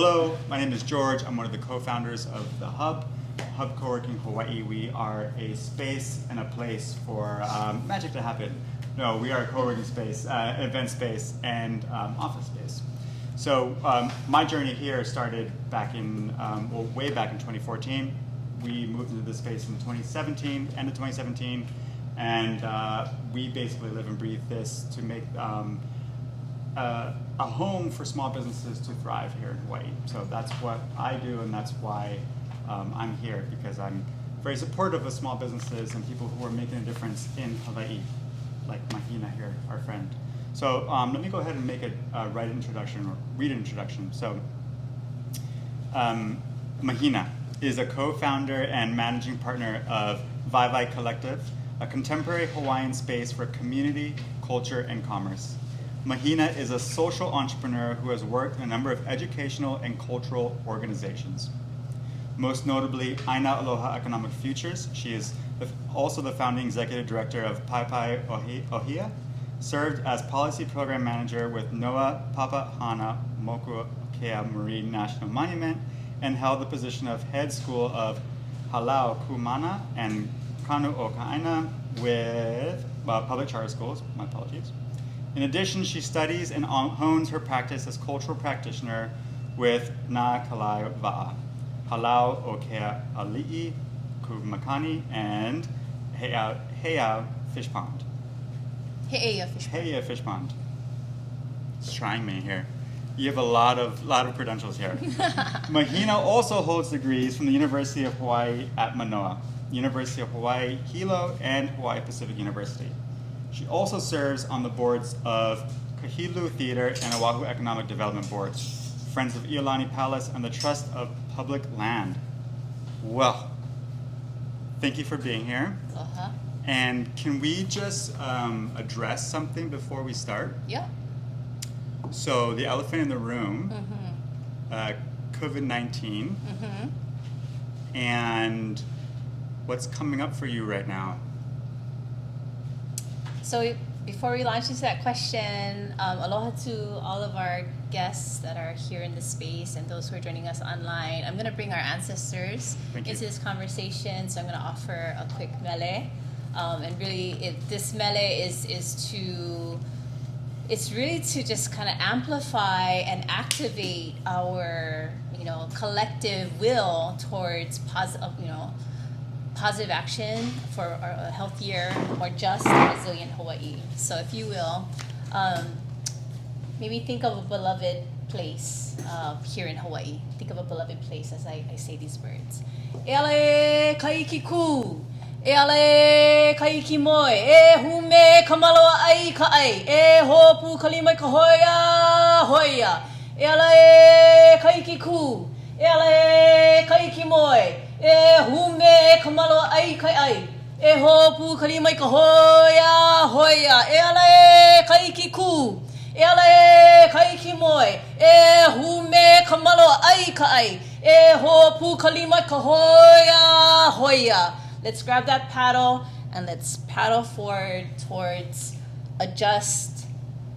Hello, my name is George. I'm one of the co-founders of the Hub Co-working Hawaii. We are a space and a place for magic to happen. No, we are a co-working space, event space, and office space. So my journey here started back in, way back in 2014. We moved into this space in 2017, end of 2017, and we basically live and breathe this to make a home for small businesses to thrive here in Hawaii. So that's what I do, and that's why I'm here, because I'm very supportive of small businesses and people who are making a difference in Hawaii, like Mahina here, our friend. So let me go ahead and make a read an introduction. So Mahina is a co-founder and managing partner of Waiwai Collective, a contemporary Hawaiian space for community, culture, and commerce. Mahina is a social entrepreneur who has worked in a number of educational and cultural organizations. Most notably, Aloha Economic Futures. She is also the founding executive director of Paepae ʻāina, served as policy program manager with NOAA Papahānaumokuākea Marine National Monument, and held the position of head school of Hālau Māna and Kanu with public charter schools. My apologies. In addition, she studies and hones her practice as cultural practitioner with Nā Kalai Wa'a, Hālau Okea Ali'i Kumakani, and Heʻeia fishpond. Heʻeia fishpond. It's trying me here. You have a lot of credentials here. Mahina also holds degrees from the University of Hawaii at Manoa, University of Hawaii Hilo, and Hawaii Pacific University. She also serves on the boards of Kahilu Theater and Oahu Economic Development Boards, Friends of Iolani Palace, and the Trust of Public Land. Well, thank you for being here. Uh-huh. And can we just address something before we start? Yeah. So the elephant in the room, Mm-hmm. COVID-19, Mm-hmm. and what's coming up for you right now? So before we launch into that question, aloha to all of our guests that are here in the space and those who are joining us online. I'm going to bring our ancestors into this conversation, so I'm going to offer a quick mele. And really, this mele it's really to just kind of amplify and activate our, collective will towards positive action for a healthier, more just, and resilient Hawaii. So if you will, maybe think of a beloved place here in Hawaii. Think of a beloved place as I say these words. E ale kaiki ku, e ale kaiki moe, e hume kamaloa ai ka ai, e hopu kalimai ka hoia, e ale kaiki ku, e ale kaiki moe, e hume kamaloa ai kai ai, e hopu kalimai ka hoia, e ale kaiki ku, e ale kaiki moe, e hume kamaloa ai ka ai, e hopu kalimai ka hoia. Let's grab that paddle and let's paddle forward towards a just,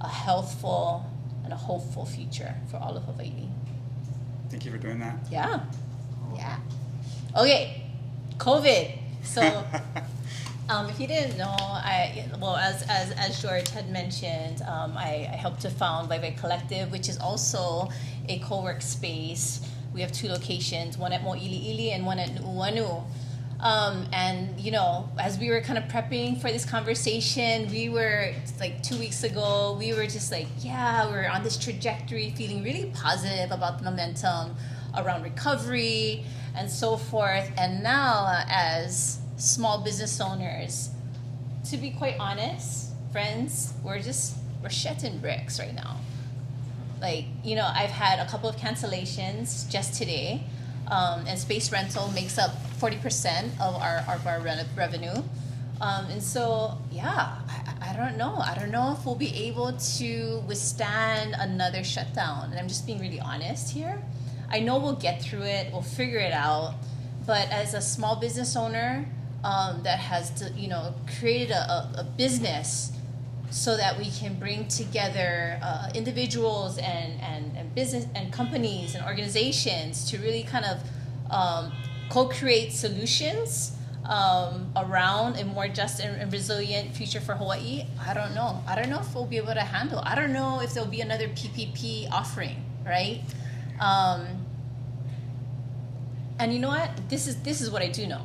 a healthful, and a hopeful future for all of Hawaii. Thank you for doing that. Yeah. Okay, COVID. So, if you didn't know, as George had mentioned, I helped to found Waiwai Collective, which is also a co-work space. We have 2 locations, one at Mo'iliili and one at Nu'uanu. And as we were kind of prepping for this conversation, we were like 2 weeks ago, we were just like, we're on this trajectory, feeling really positive about the momentum around recovery and so forth. And now as small business owners, to be quite honest, friends, we're shitting bricks right now. Like, I've had a couple of cancellations just today. And space rental makes up 40% of our revenue. And so, I don't know. I don't know if we'll be able to withstand another shutdown. And I'm just being really honest here. I know we'll get through it. We'll figure it out. But as a small business owner that has, created a business so that we can bring together individuals and business and companies and organizations to really kind of co-create solutions around a more just and resilient future for Hawaii. I don't know if we'll be able to handle. I don't know if there'll be another PPP offering, right? And you know what? This is what I do know.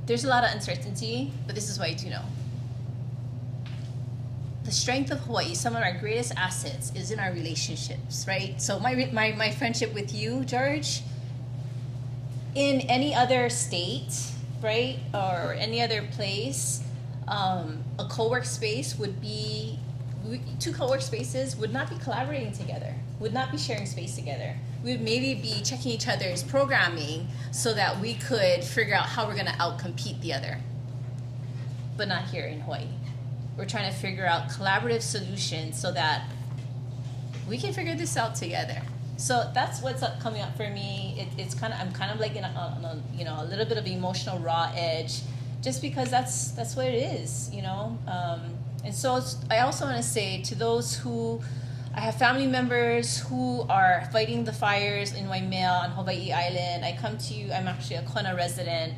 There's a lot of uncertainty, but this is what I do know. The strength of Hawaii, some of our greatest assets, is in our relationships, right? So my friendship with you, George, in any other state, right, or any other place, a co-work space would be, two co-work spaces would not be collaborating together, would not be sharing space together. We would maybe be checking each other's programming so that we could figure out how we're going to outcompete the other, but not here in Hawaii. We're trying to figure out collaborative solutions so that we can figure this out together. So that's what's coming up for me. I'm kind of like on a little bit of emotional raw edge, just because that's what it is, you know. And so I also want to say to those who, I have family members who are fighting the fires in Waimea on Hawaii Island. I come to you. I'm actually a Kona resident.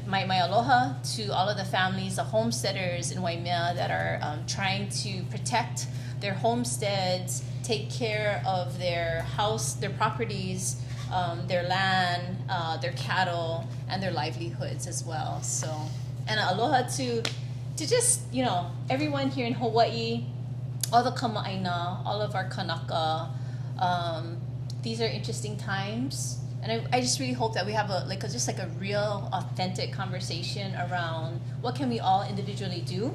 My aloha to all of the families, the homesteaders in Waimea that are trying to protect their homesteads, take care of their house, their properties, their land, their cattle, and their livelihoods as well. So, and aloha to just, you know, everyone here in Hawaii, all the kama'aina, all of our kanaka. These are interesting times. And I just really hope that we have just a real, authentic conversation around what can we all individually do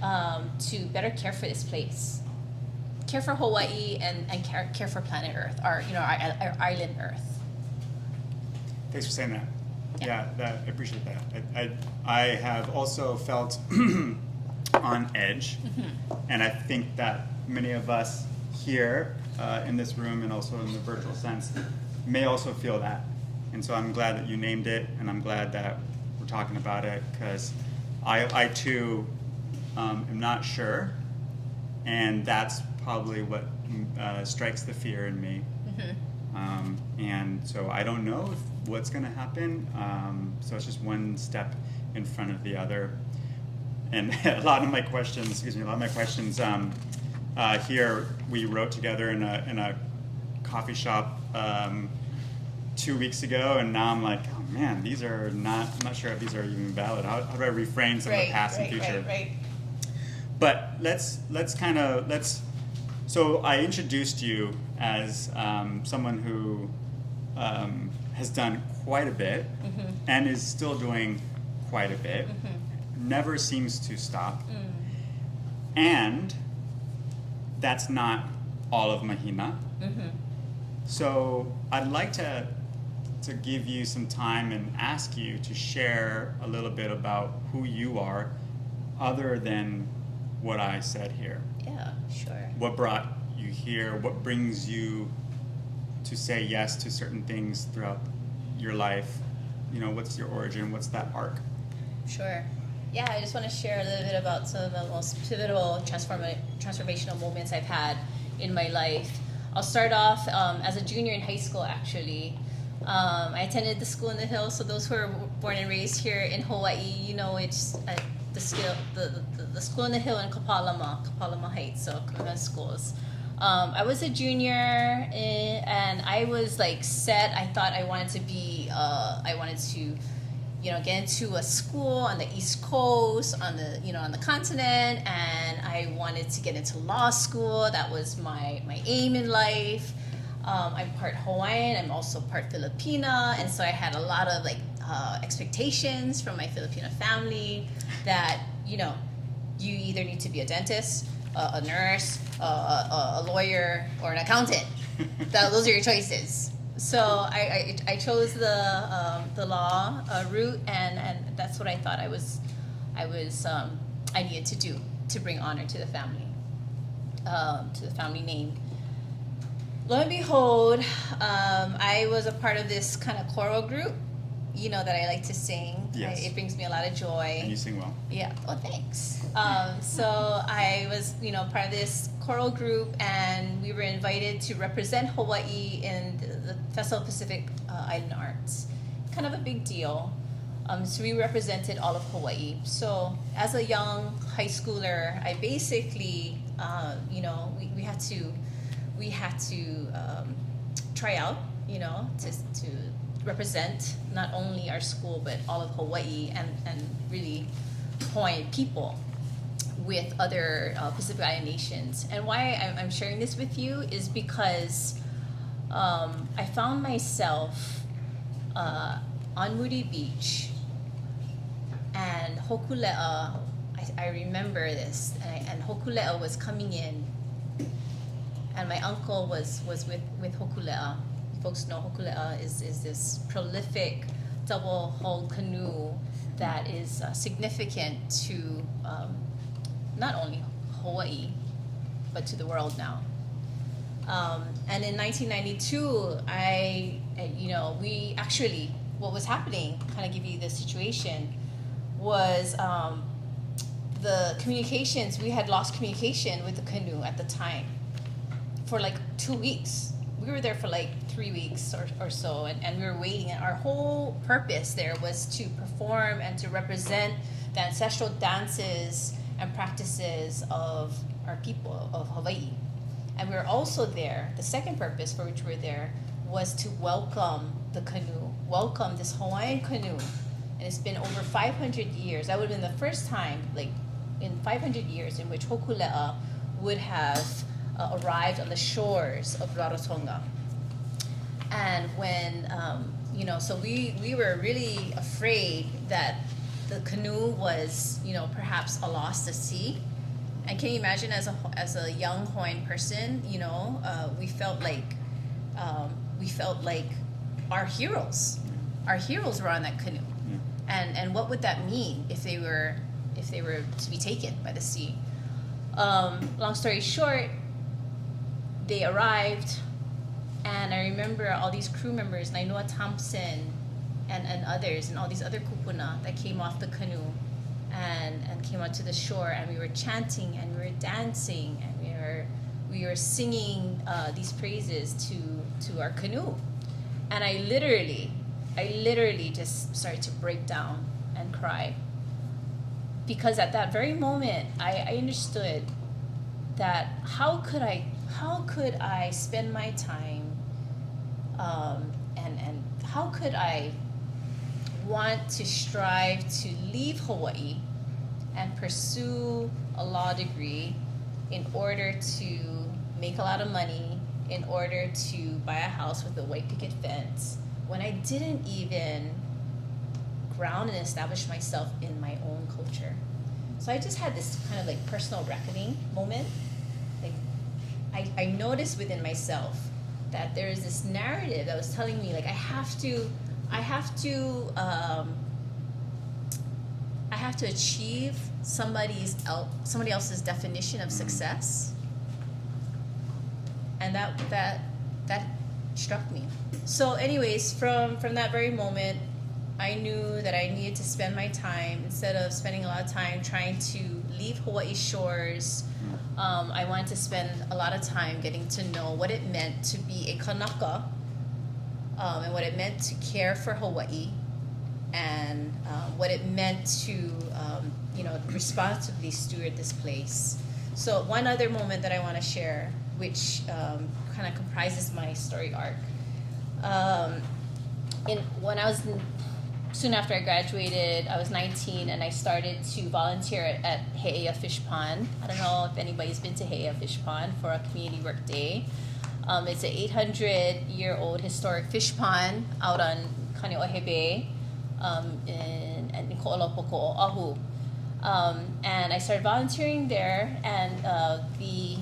to better care for this place, care for Hawaii, and care for planet Earth, our island Earth. Thanks for saying that. Yeah, I appreciate that. I have also felt on edge, and I think that many of us here in this room and also in the virtual sense may also feel that. And so I'm glad that you named it, and I'm glad that we're talking about it, because I too am not sure, and that's probably what strikes the fear in me. And so I don't know what's going to happen, so it's just one step in front of the other. And a lot of my questions here we wrote together in a coffee shop 2 weeks ago, and now I'm like, oh man, these are not. I'm not sure if these are even valid. How do I refrain some of the past and future? Right. But let's. So I introduced you as someone who has done quite a bit and is still doing quite a bit. Never seems to stop. And that's not all of Mahina. So I'd like to give you some time and ask you to share a little bit about who you are, other than what I said here. Yeah, sure. What brought you here? What brings you to say yes to certain things throughout your life? You know, what's your origin? What's that arc? Sure. Yeah, I just want to share a little bit about some of the most pivotal transformational moments I've had in my life. I'll start off as a junior in high school, actually. I attended the school in the hills, so those who are born and raised here in Hawaii, you know, it's the school in the hill in Kapalama Heights, so schools. I was a junior, and I was like set. I thought I wanted to get into a school on the East Coast, on the continent, and I wanted to get into law school. That was my aim in life. I'm part Hawaiian. I'm also part Filipina, and so I had a lot of expectations from my Filipino family that you either need to be a dentist, a nurse, a lawyer, or an accountant. Those are your choices. So I chose the law route, and that's what I thought I needed to do to bring honor to the family name. Lo and behold, I was a part of this kind of choral group you know that I like to sing. Yes. It brings me a lot of joy. And you sing well. Yeah. Oh, thanks. So I was, part of this choral group, and we were invited to represent Hawaii in the Festival of Pacific Island Arts. Kind of a big deal. So we represented all of Hawaii. So as a young high schooler, I basically, we had to try out, to represent not only our school but all of Hawaii, and really Hawaiian people with other Pacific Island nations. And why I'm sharing this with you is because I found myself on Moody Beach, and Hokule'a, I remember this, and Hokule'a was coming in, and my uncle was with Hokule'a. Folks know Hokule'a is this prolific double-hulled canoe that is significant to not only Hawaii, but to the world now. And in 1992, we actually, what was happening, kind of give you the situation, was the communications, we had lost communication with the canoe at the time for like 2 weeks. We were there for like 3 weeks or so, and we were waiting, and our whole purpose there was to perform and to represent the ancestral dances and practices of our people of Hawaii. And we were also there, the second purpose for which we were there was to welcome the canoe, welcome this Hawaiian canoe. And it's been over 500 years. That would have been the first time, like in 500 years, in which Hokule'a would have arrived on the shores of Rarotonga. And when, so we were really afraid that the canoe was, perhaps a lost at sea. And can you imagine, as a young Hawaiian person, we felt like our heroes were on that canoe. And what would that mean if they were to be taken by the sea? Long story short, they arrived, and I remember all these crew members, Nainoa Thompson and others, and all these other kupuna that came off the canoe and came onto the shore, and we were chanting and we were dancing and we were singing these praises to our canoe. And I literally just started to break down and cry, because at that very moment I understood that how could I spend my time and how could I want to strive to leave Hawaii and pursue a law degree in order to make a lot of money, in order to buy a house with a white picket fence, when I didn't even ground and establish myself in my own culture. So I just had this kind of like personal reckoning moment. Like I noticed within myself that there is this narrative that was telling me like I have to achieve somebody else's definition of success, and that struck me. So anyways, from that very moment, I knew that I needed to spend my time, instead of spending a lot of time trying to leave Hawaii shores, I wanted to spend a lot of time getting to know what it meant to be a kanaka, and what it meant to care for Hawaii, and what it meant to responsibly steward this place. So one other moment that I want to share, which kind of comprises my story arc. Soon after I graduated, I was 19, and I started to volunteer at Heʻeia Fishpond. I don't know if anybody's been to Heʻeia Fishpond for a community work day. It's an 800-year-old historic fish pond out on Kaneohe Bay in Ko'olopoko, Oahu. And I started volunteering there, and the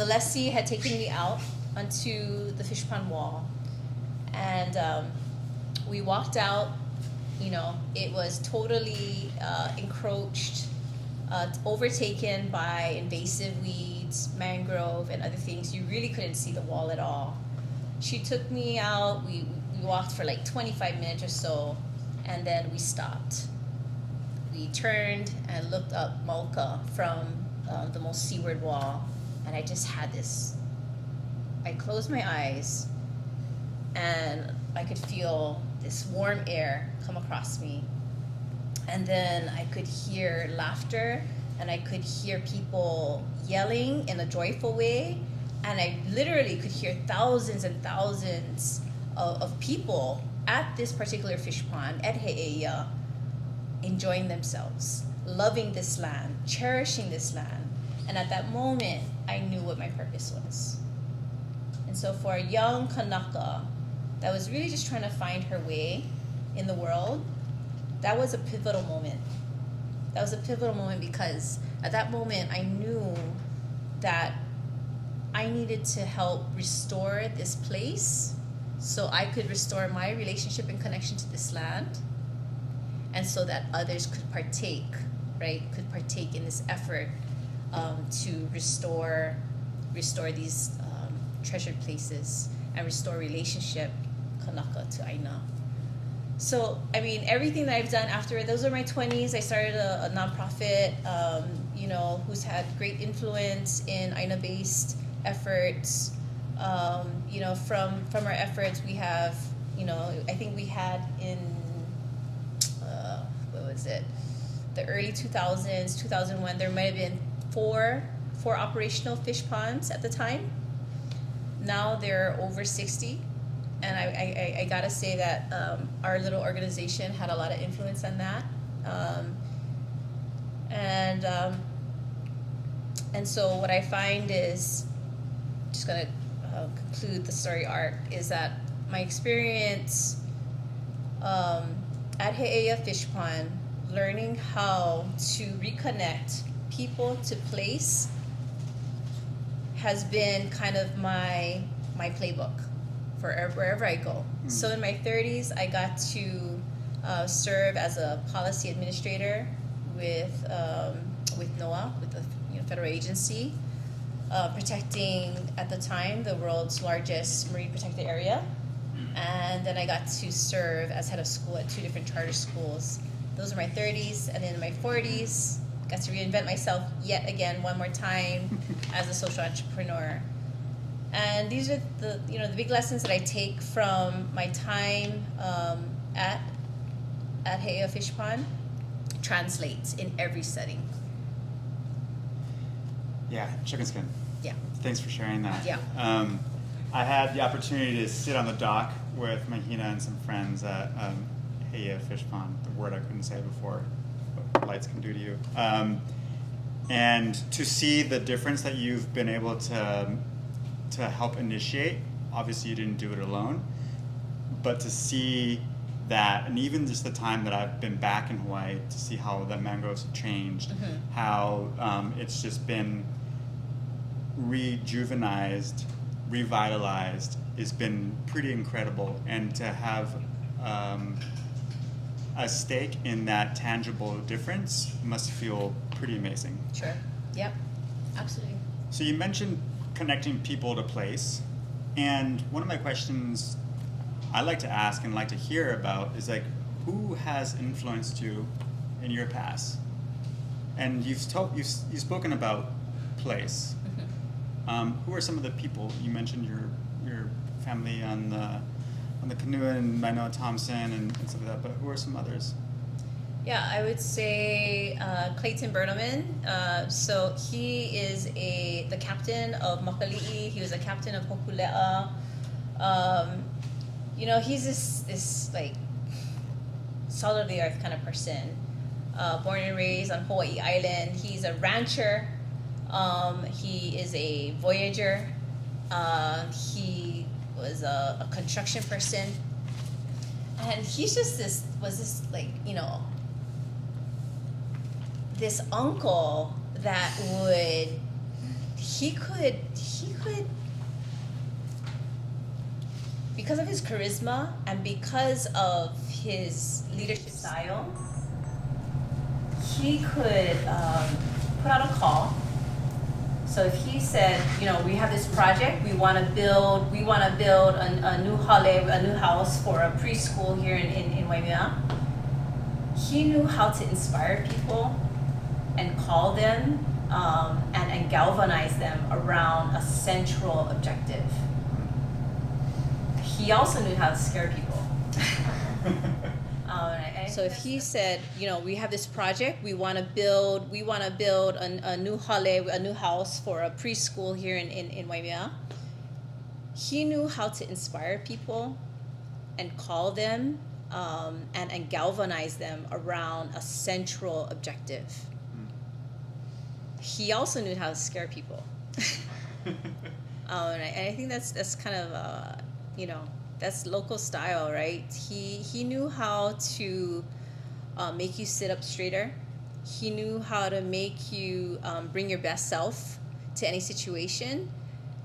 lessee had taken me out onto the fish pond wall, and we walked out. It was totally encroached, overtaken by invasive weeds, mangrove, and other things. You really couldn't see the wall at all. She took me out. We We walked for like 25 minutes or so, and then we stopped. We turned and looked up Mauka from the most seaward wall, and I just had this. I closed my eyes, and I could feel this warm air come across me. And then I could hear laughter, and I could hear people yelling in a joyful way. And I literally could hear thousands and thousands of people at this particular fish pond at Heʻeia, enjoying themselves, loving this land, cherishing this land. And at that moment, I knew what my purpose was. And so for a young Kanaka that was really just trying to find her way in the world, that was a pivotal moment. That was a pivotal moment because at that moment, I knew that I needed to help restore this place so I could restore my relationship and connection to this land, and so that others could partake, right? Could partake in this effort to restore these treasured places and restore relationship Kanaka to Aina. So, I mean, everything that I've done after, those are my 20s. I started a nonprofit, who's had great influence in ʻāina-based efforts. From our efforts, we have, I think we had in, the early 2000s, 2001, there might have been four operational fish ponds at the time. Now there are over 60. And I gotta say that our little organization had a lot of influence on that. And so what I find is, just gonna conclude the story arc, is that my experience at Heʻeia Fish Pond, learning how to reconnect people to place, has been kind of my playbook for wherever I go. So in my 30s, I got to serve as a policy administrator with NOAA, with the federal agency, protecting, at the time, the world's largest marine protected area. And then I got to serve as head of school at 2 different charter schools. Those are my 30s. And then in my 40s, got to reinvent myself yet again, one more time, as a social entrepreneur. And these are the big lessons that I take from my time at Heʻeia Fish Pond, translates in every setting. Yeah, chicken skin. Yeah. Thanks for sharing that. Yeah. I had the opportunity to sit on the dock with Mahina and some friends at Heʻeia Fish Pond, the word I couldn't say before, what lights can do to you. And to see the difference that you've been able to help initiate. Obviously you didn't do it alone, but to see that, and even just the time that I've been back in Hawaii, to see how the mangroves have changed, how it's just been rejuvenized, revitalized, has been pretty incredible. And to have a stake in that tangible difference must feel pretty amazing. Sure. Yep. Absolutely. So you mentioned connecting people to place, and one of my questions I like to ask and like to hear about is like, who has influenced you in your past? And you've spoken about place. Who are some of the people you mentioned? Your family on the Kanu and I know Thompson and stuff like that, but who are some others? Yeah, I would say Clayton Bertelman. So he is the captain of Makali'i. He was a captain of Hokulea. He's this like solid of the earth kind of person. Born and raised on Hawaii Island. He's a rancher. He is a voyager. He was a construction person. And he's just this uncle that he could, because of his charisma and because of his leadership style, he could put out a call, So if he said, you know, we have this project, we want to build a new hale, a new house for a preschool here in Waimea, he knew how to inspire people and call them and galvanize them around a central objective. He also knew how to scare people. So if he said, you know, we have this project, we want to build a new hale, a new house for a preschool here in Waimea, he knew how to inspire people and call them and galvanize them around a central objective. He also knew how to scare people. And I think that's kind of, you know, that's local style, right? He knew how to make you sit up straighter. He knew how to make you bring your best self to any situation.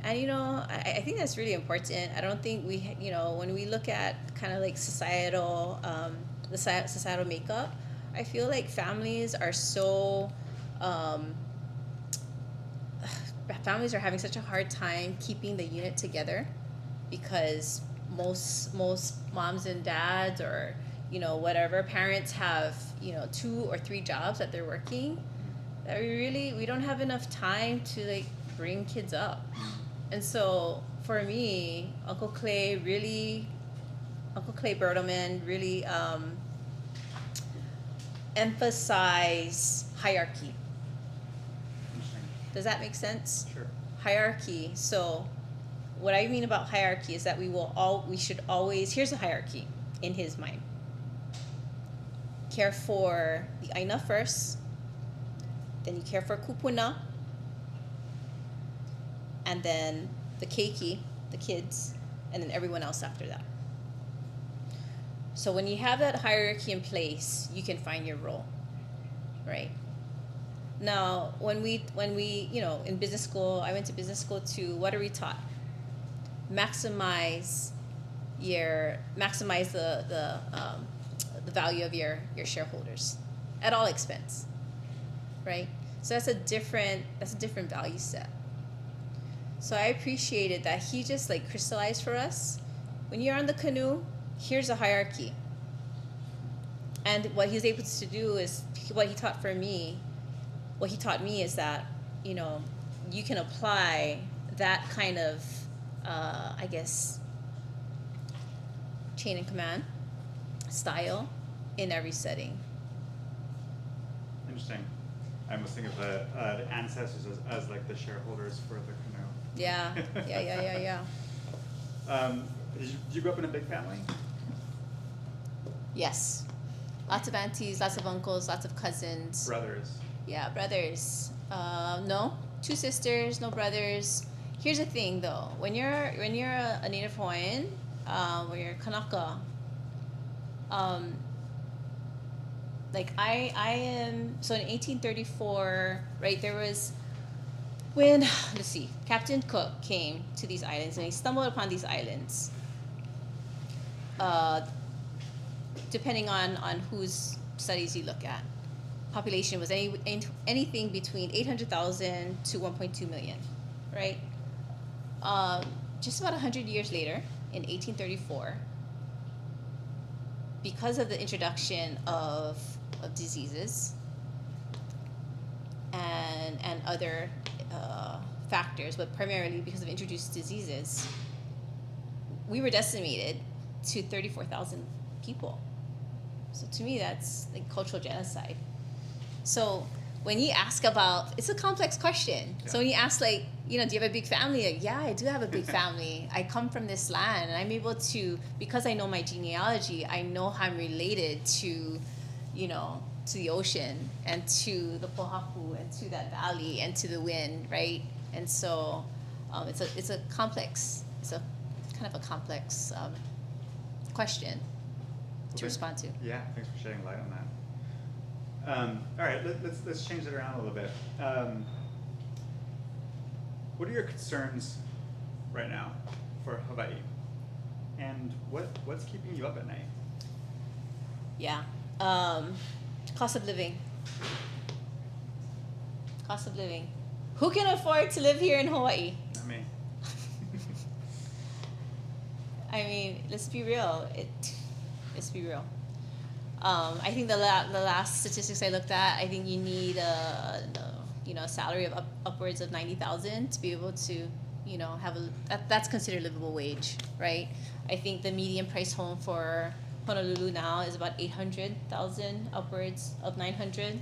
And, you know, I think that's really important. I don't think we, you know, when we look at kind of like societal makeup, I feel like families are so, families are having such a hard time keeping the unit together because most moms and dads or, you know, whatever, parents have, you know, 2 or 3 jobs that they're working, that we don't have enough time to like bring kids up. And so for me, Uncle Clay Bertelman really emphasize hierarchy. Does that make sense? Sure. Hierarchy. So what I mean about hierarchy is that we should always, here's a hierarchy in his mind. Care for the ʻāina first, then you care for kupuna, and then the keiki, the kids, and then everyone else after that. So when you have that hierarchy in place, you can find your role, right? Now, when we, you know, in business school, I went to business school too, what are we taught? Maximize the value of your shareholders at all expense, right? So that's a different value set. So I appreciated that he just like crystallized for us, when you're on the canoe, here's a hierarchy. And what he was able to do is, what he taught me is that, you know, you can apply that kind of, I guess, chain of command style in every setting. Interesting. I almost think of the ancestors as like the shareholders for the canoe. Yeah. Did you grow up in a big family? Yes. Lots of aunties, lots of uncles, lots of cousins. Brothers? Yeah, brothers. No, 2 sisters, no brothers. Here's the thing, though. When you're a Native Hawaiian, when you're Kanaka, like I am. So in 1834, right? There was when Captain Cook came to these islands, and he stumbled upon these islands. Depending on whose studies you look at, population was anything between 800,000 to 1.2 million, right? Just about 100 years later, in 1834, because of the introduction of diseases and other factors, but primarily because of introduced diseases, we were decimated to 34,000 people. So to me, that's like cultural genocide. So when you ask about, it's a complex question. Yeah. So when you ask, like, you know, do you have a big family? Like, yeah, I do have a big family. I come from this land, and I'm able to, because I know my genealogy, I know how I'm related to, you know, to the ocean and to the pohaku and to that valley and to the wind, right? And so it's a complex question to respond to. Yeah, thanks for shedding light on that. All right, let's change it around a little bit. What are your concerns right now for Hawaii? And what's keeping you up at night? Yeah, cost of living. Who can afford to live here in Hawaii? Not me. I mean, let's be real. Let's be real. I think the last statistics I looked at, I think you need a salary of upwards of 90,000 to be able to, have that's considered livable wage, right? I think the median price home for Honolulu now is about 800,000, upwards of 900.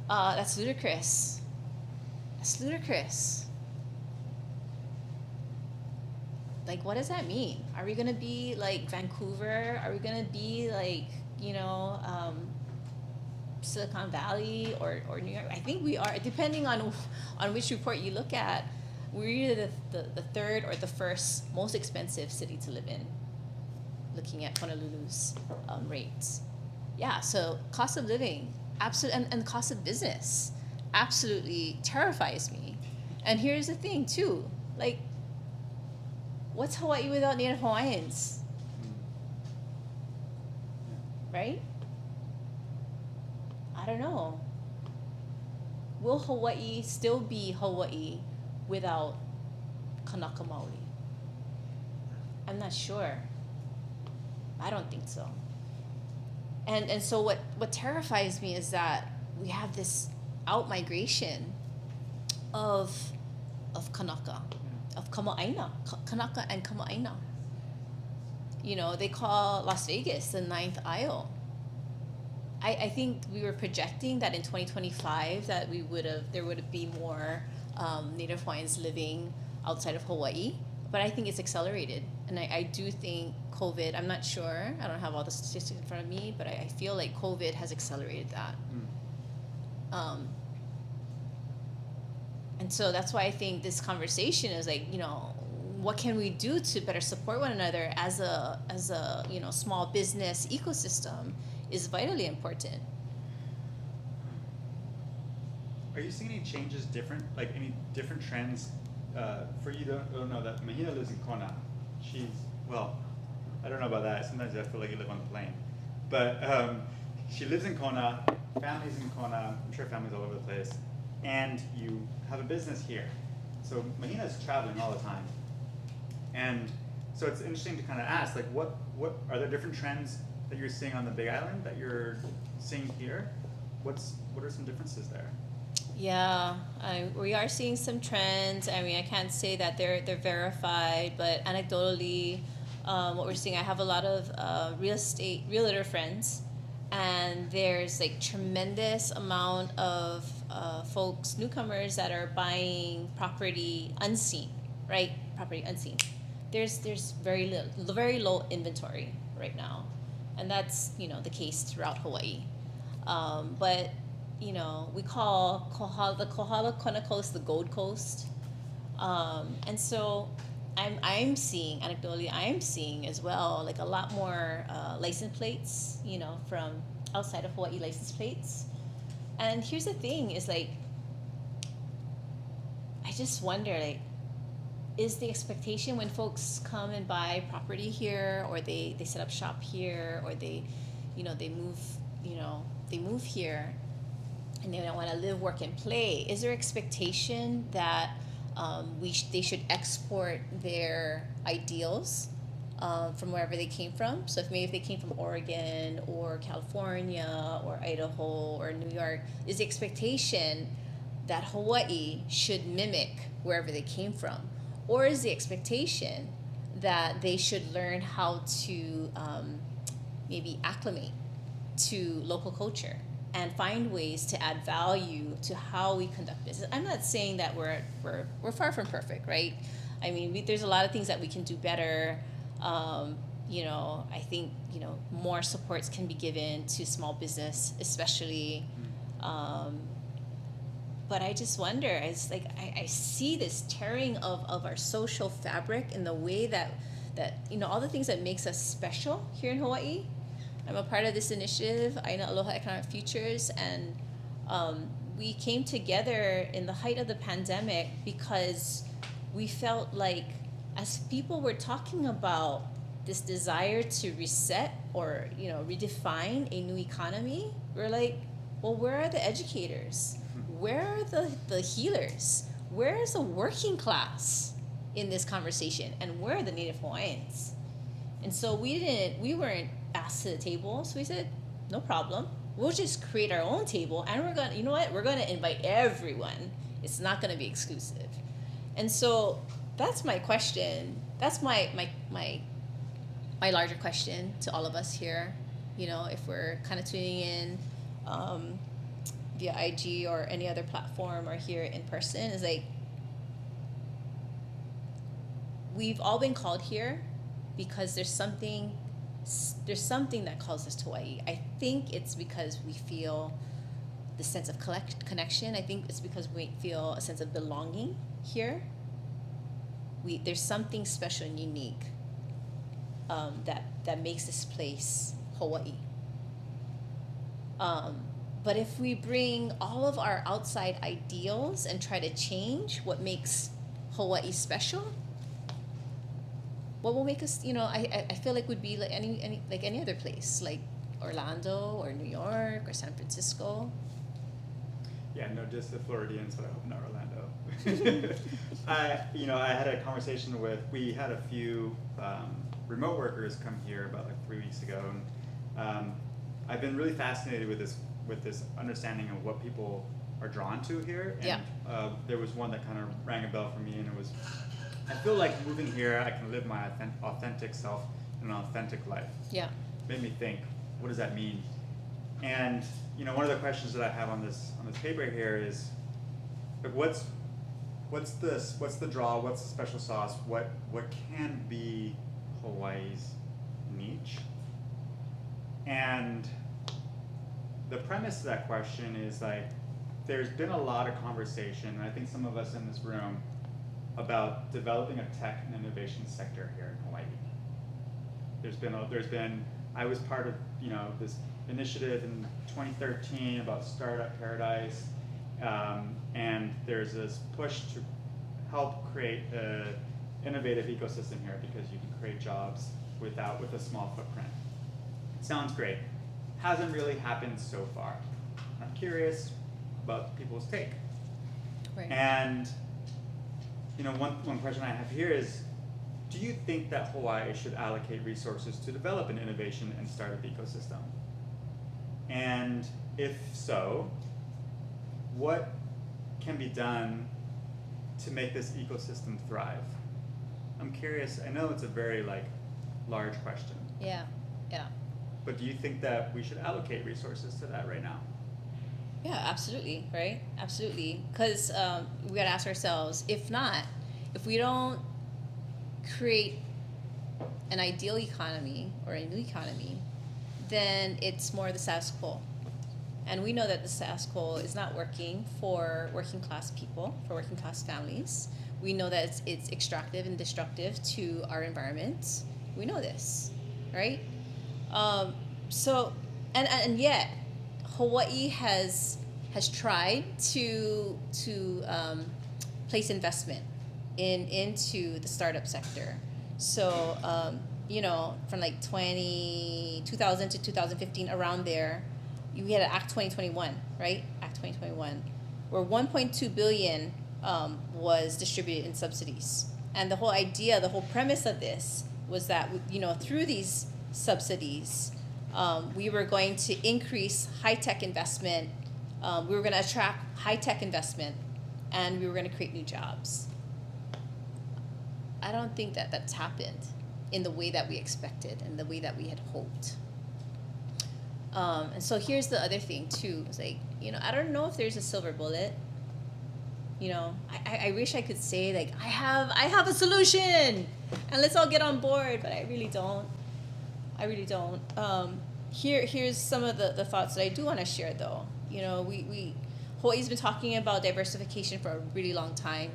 That's ludicrous. That's ludicrous. Like, what does that mean? Are we gonna be like Vancouver? Are we gonna be like, Silicon Valley or New York? I think we are, depending on which report you look at. We're either the third or the first most expensive city to live in, looking at Honolulu's rates. Yeah, so cost of living, and cost of business absolutely terrifies me. And here's the thing too, like, what's Hawaii without Native Hawaiians? Right? I don't know. Will Hawaii still be Hawaii without Kanaka Maoli? I'm not sure. I don't think so. And so what terrifies me is that we have this out-migration of Kanaka, of Kama'aina, Kanaka and Kama'aina. They call Las Vegas the ninth aisle. I think we were projecting that in 2025 that there would be more Native Hawaiians living outside of Hawaii, but I think it's accelerated. And I do think COVID, I'm not sure, I don't have all the statistics in front of me, but I feel like COVID has accelerated that. And so that's why I think this conversation is like, what can we do to better support one another as a small business ecosystem is vitally important. Are you seeing any changes any different trends? For you don't know that Mahina lives in Kona. I don't know about that. Sometimes I feel like you live on the plane. But she lives in Kona, family's in Kona, I'm sure families all over the place, and you have a business here. So Mahina's traveling all the time. And so it's interesting to kind of ask, like, what are there different trends that you're seeing on the Big Island that you're seeing here? What are some differences there? Yeah, we are seeing some trends. I mean, I can't say that they're verified, but anecdotally, what we're seeing, I have a lot of realtor friends, and there's like tremendous amount of folks, newcomers that are buying property unseen, right? Property unseen. There's very low inventory right now, and that's the case throughout Hawaii. But we call the Kohala Kona Coast the Gold Coast, and so I'm seeing anecdotally, as well, like a lot more license plates, from outside of Hawaii license plates. And here's the thing: is like, I just wonder, like, is the expectation when folks come and buy property here, or they set up shop here, or they move here, and they don't want to live, work, and play, is there expectation that they should export their ideals from wherever they came from? So if they came from Oregon or California or Idaho or New York, is the expectation that Hawaii should mimic wherever they came from? Or is the expectation that they should learn how to maybe acclimate to local culture and find ways to add value to how we conduct business? I'm not saying that we're far from perfect, right? I mean, there's a lot of things that we can do better. I think more supports can be given to small business, especially. But I just wonder, it's like I see this tearing of our social fabric in the way that all the things that makes us special here in Hawaii. I'm a part of this initiative, Aloha Economic Futures, and we came together in the height of the pandemic because we felt like, as people were talking about this desire to reset or redefine a new economy, we're like, well, where are the educators? where are the healers? Where is the working class in this conversation? And where are the Native Hawaiians? And so we weren't asked to the table. So we said, no problem. We'll just create our own table, and we're gonna invite everyone. It's not gonna be exclusive. And so that's my question. That's my larger question to all of us here. If we're kind of tuning in via IG or any other platform or here in person, is like, we've all been called here because there's something that calls us to Hawaii. I think it's because we feel the sense of connection. I think it's because we feel a sense of belonging here. There's something special and unique that makes this place Hawaii. But if we bring all of our outside ideals and try to change what makes Hawaii special, what will make us, I feel like would be like any other place, like Orlando or New York or San Francisco. Yeah, no, just the Floridians, but I hope not Orlando. I had a conversation we had a few remote workers come here about like 3 weeks ago, and I've been really fascinated with this understanding of what people are drawn to here. And there was one that kind of rang a bell for me, and it was, I feel like moving here, I can live my authentic self in an authentic life. Yeah. Made me think, what does that mean? And one of the questions that I have on this paper here is, like, what's the draw? What's the special sauce? What can be Hawaii's niche? And the premise of that question is, like, there's been a lot of conversation, and I think some of us in this room, about developing a tech and innovation sector here in Hawaii. I was part of this initiative in 2013 about Startup Paradise, and there's this push to help create an innovative ecosystem here because you can create jobs with a small footprint. Sounds great. Hasn't really happened so far. I'm curious about people's take. Right. And one question I have here is, do you think that Hawaii should allocate resources to develop an innovation and startup ecosystem? And if so, what can be done to make this ecosystem thrive? I'm curious. I know it's a very large question. Yeah. But do you think that we should allocate resources to that right now? Yeah, absolutely, right? Absolutely. Because we got to ask ourselves, if we don't create an ideal economy or a new economy, then it's more the status quo. And we know that the status quo is not working for working class people, for working class families. We know that it's extractive and destructive to our environment. We know this, right? And yet, Hawaii has tried to place investment into the startup sector. So from 2000 to 2015, around there, we had Act 2021, right? Act 2021, where 1.2 billion was distributed in subsidies, and the whole idea, the whole premise of this was that through these subsidies, we were going to increase high-tech investment, we were going to attract high-tech investment, and we were going to create new jobs. I don't think that that's happened in the way that we expected and the way that we had hoped. And so here's the other thing too. It's like, I don't know if there's a silver bullet. I wish I could say I have a solution and let's all get on board, but I really don't. Here's some of the thoughts that I do want to share though. Hawaii's been talking about diversification for a really long time.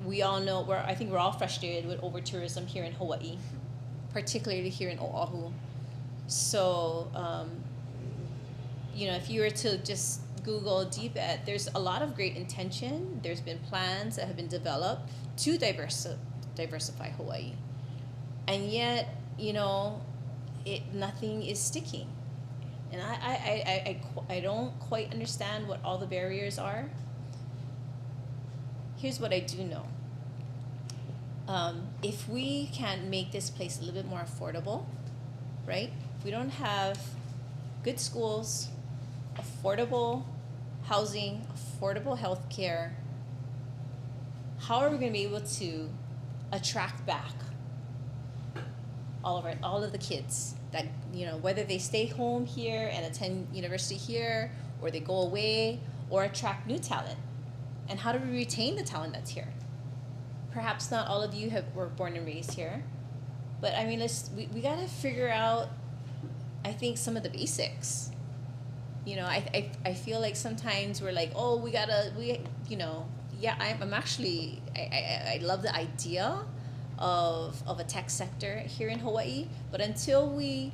We all know I think we're all frustrated with over-tourism here in Hawaii, particularly here in Oahu. So, if you were to just Google DBED, there's a lot of great intention. There's been plans that have been developed to diversify Hawaii. And yet, nothing is sticking. and I don't quite understand what all the barriers are. Here's what I do know. If we can make this place a little bit more affordable, right? If we don't have good schools, affordable housing, affordable healthcare, how are we going to be able to attract back all of the kids that, you know, whether they stay home here and attend university here, or they go away, or attract new talent? And how do we retain the talent that's here? Perhaps not all of you were born and raised here, but I mean, we got to figure out, I think, some of the basics. You know, I feel like sometimes we're like, oh, I'm actually, I love the idea of a tech sector here in Hawaii, but until we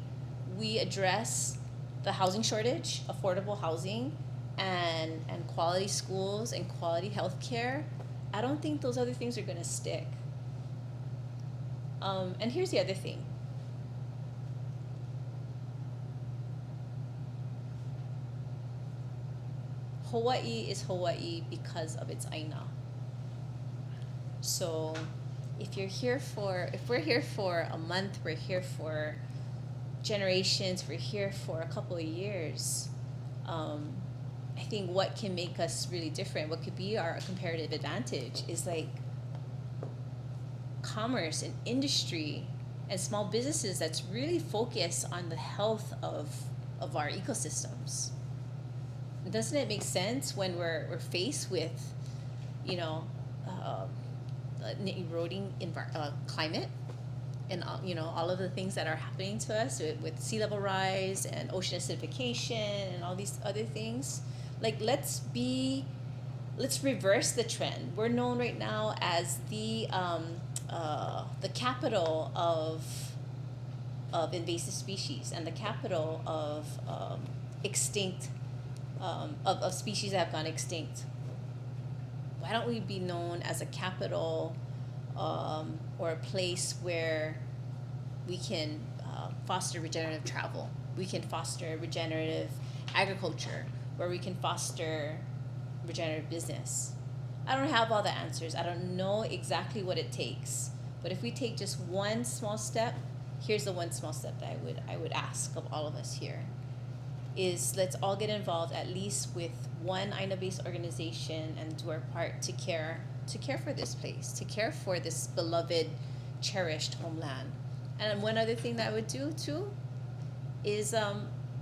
address the housing shortage, affordable housing, and quality schools and quality healthcare, I don't think those other things are going to stick. And here's the other thing. Hawaii is Hawaii because of its ʻāina. So if we're here for a month, we're here for generations, we're here for a couple of years, I think what can make us really different, what could be our comparative advantage, is like commerce and industry and small businesses that's really focused on the health of our ecosystems. Doesn't it make sense when we're faced with, you know, an eroding climate, and you know, all of the things that are happening to us with sea level rise and ocean acidification and all these other things? Like, let's reverse the trend. We're known right now as the capital of invasive species and the capital of extinct of species that have gone extinct. Why don't we be known as a capital or a place where we can foster regenerative travel, we can foster regenerative agriculture, where we can foster regenerative business? I don't have all the answers. I don't know exactly what it takes. But if we take just one small step, here's the one small step that I would ask of all of us here, is let's all get involved at least with one ʻāina-based organization and do our part to care for this place, to care for this beloved, cherished homeland. And one other thing that I would do too is,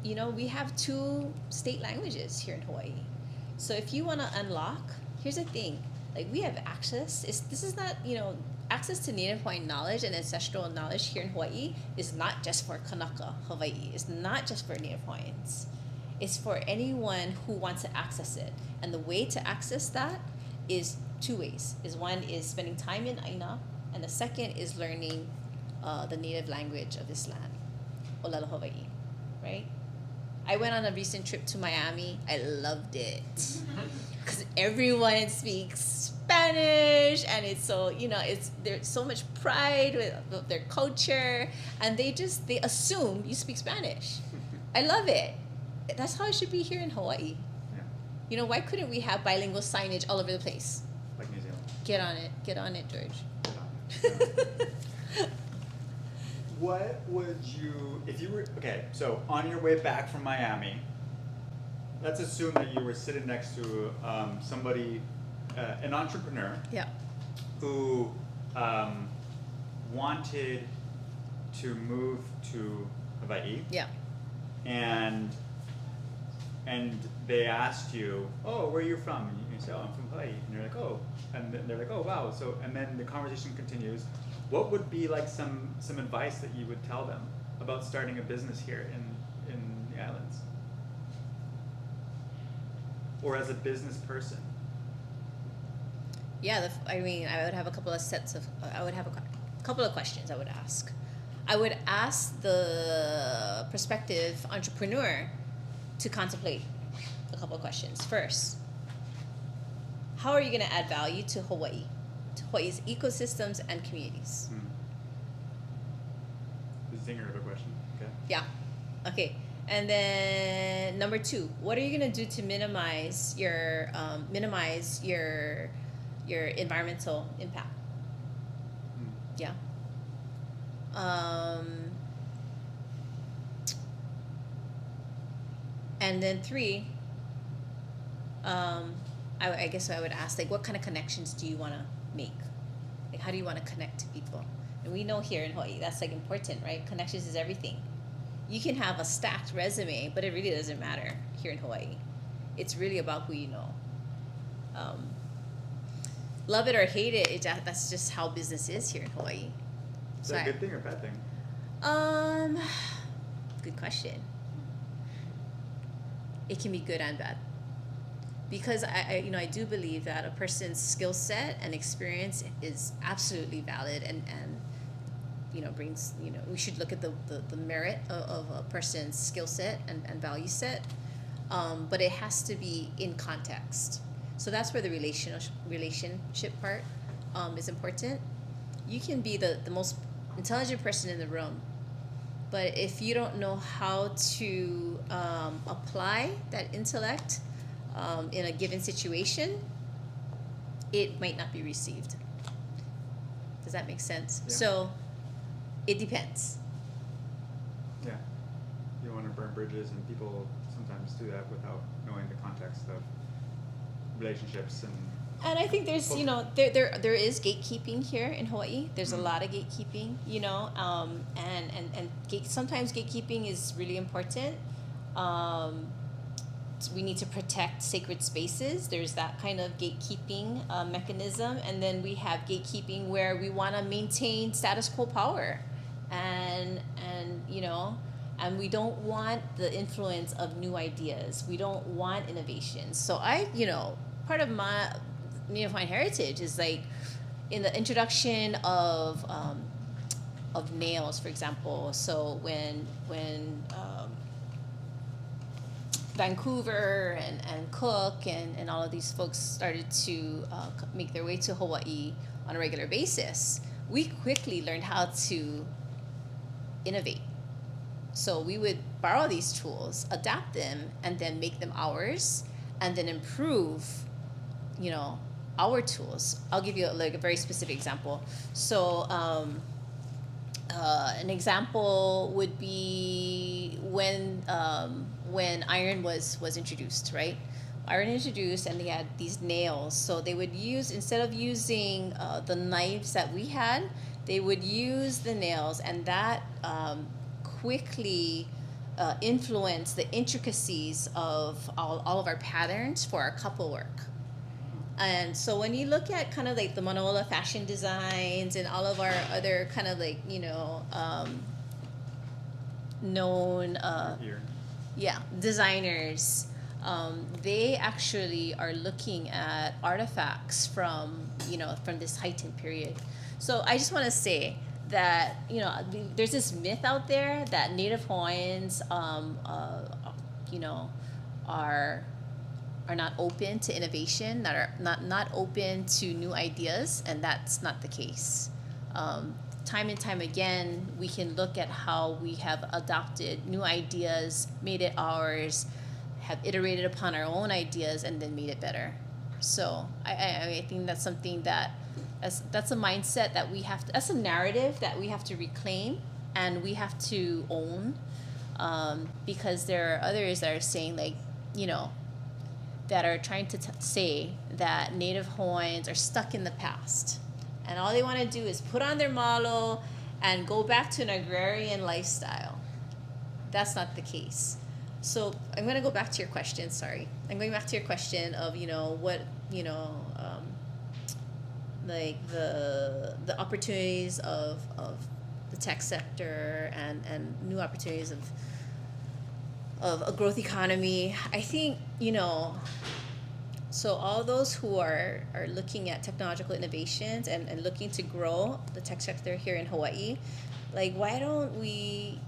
you know, we have 2 state languages here in Hawaii. So if you want to unlock, here's the thing, like, we have access. This is not, you know, access to Native Hawaiian knowledge and ancestral knowledge here in Hawaii is not just for Kanaka, Hawaii. It's not just for Native Hawaiians. It's for anyone who wants to access it. And the way to access that is 2 ways. One is spending time in ʻāina, and the second is learning the native language of this land, Olelo Hawaii, right? I went on a recent trip to Miami. I loved it because everyone speaks Spanish, and it's so, you know, there's so much pride with their culture, and they assume you speak Spanish. I love it. That's how it should be here in Hawaii. Yeah. You know, why couldn't we have bilingual signage all over the place? Like New Zealand. Get on it, George. What would you, if you were, okay, so on your way back from Miami, let's assume that you were sitting next to somebody, an entrepreneur, Yeah. who wanted to move to Hawaii, Yeah. and they asked you, oh, where are you from? And you say, oh, I'm from Hawaii. And you're like, oh, and then they're like, oh, wow. So, and then the conversation continues. What would be like some advice that you would tell them about starting a business here in the islands? Or as a business person? Yeah, I mean, I would have a couple of couple of questions I would ask. I would ask the prospective entrepreneur to contemplate a couple of questions. First, how are you going to add value to Hawaii, to Hawaii's ecosystems and communities? The zinger of a question. Okay. Yeah. Okay. And then number 2, what are you gonna do to minimize your environmental impact? Yeah. And then 3, I guess I would ask, like, what kind of connections do you want to make? Like, how do you want to connect to people? And we know here in Hawaii, that's like important, right? Connections is everything. You can have a stacked resume, but it really doesn't matter here in Hawaii. It's really about who you know. Love it or hate it, that's just how business is here in Hawaii. Is that a good thing or a bad thing? Good question. It can be good and bad. Because I do believe that a person's skill set and experience is absolutely valid and brings, we should look at the merit of a person's skill set and value set, but it has to be in context. So that's where the relationship part is important. You can be the most intelligent person in the room, but if you don't know how to apply that intellect in a given situation, it might not be received. Does that make sense? Yeah. So it depends. Yeah. You don't want to burn bridges, and people sometimes do that without knowing the context of relationships And I think there's, there is gatekeeping here in Hawaii. There's a lot of gatekeeping, sometimes gatekeeping is really important. We need to protect sacred spaces. There's that kind of gatekeeping mechanism. And then we have gatekeeping where we want to maintain status quo power. And we don't want the influence of new ideas. We don't want innovations. So part of my Native Hawaiian heritage is like in the introduction of nails, for example. So when Vancouver and Cook and all of these folks started to make their way to Hawaii on a regular basis, we quickly learned how to innovate. So we would borrow these tools, adapt them, and then make them ours, and then improve, our tools. I'll give you a very specific example. So an example would be when iron was introduced, right? Iron introduced, and they had these nails. So they would use, instead of using the knives that we had, they would use the nails, and that quickly influenced the intricacies of all of our patterns for our couple work. And so when you look at kind of like the Manola fashion designs and all of our other kind of like, known designers, they actually are looking at artifacts from this heightened period. So I just want to say that, there's this myth out there that Native Hawaiians, are not open to innovation, that are not open to new ideas, and that's not the case. Time and time again, we can look at how we have adopted new ideas, made it ours, have iterated upon our own ideas, and then made it better. So I think that's something that's a mindset that we have to, that's a narrative that we have to reclaim and we have to own, because there are others that are saying that are trying to say that Native Hawaiians are stuck in the past. And all they want to do is put on their malo and go back to an agrarian lifestyle. That's not the case. So I'm going to go back to your question, sorry. I'm going back to your question of, like the opportunities of the tech sector and new opportunities of a growth economy. I think, so all those who are looking at technological innovations and looking to grow the tech sector here in Hawaii, like, why don't we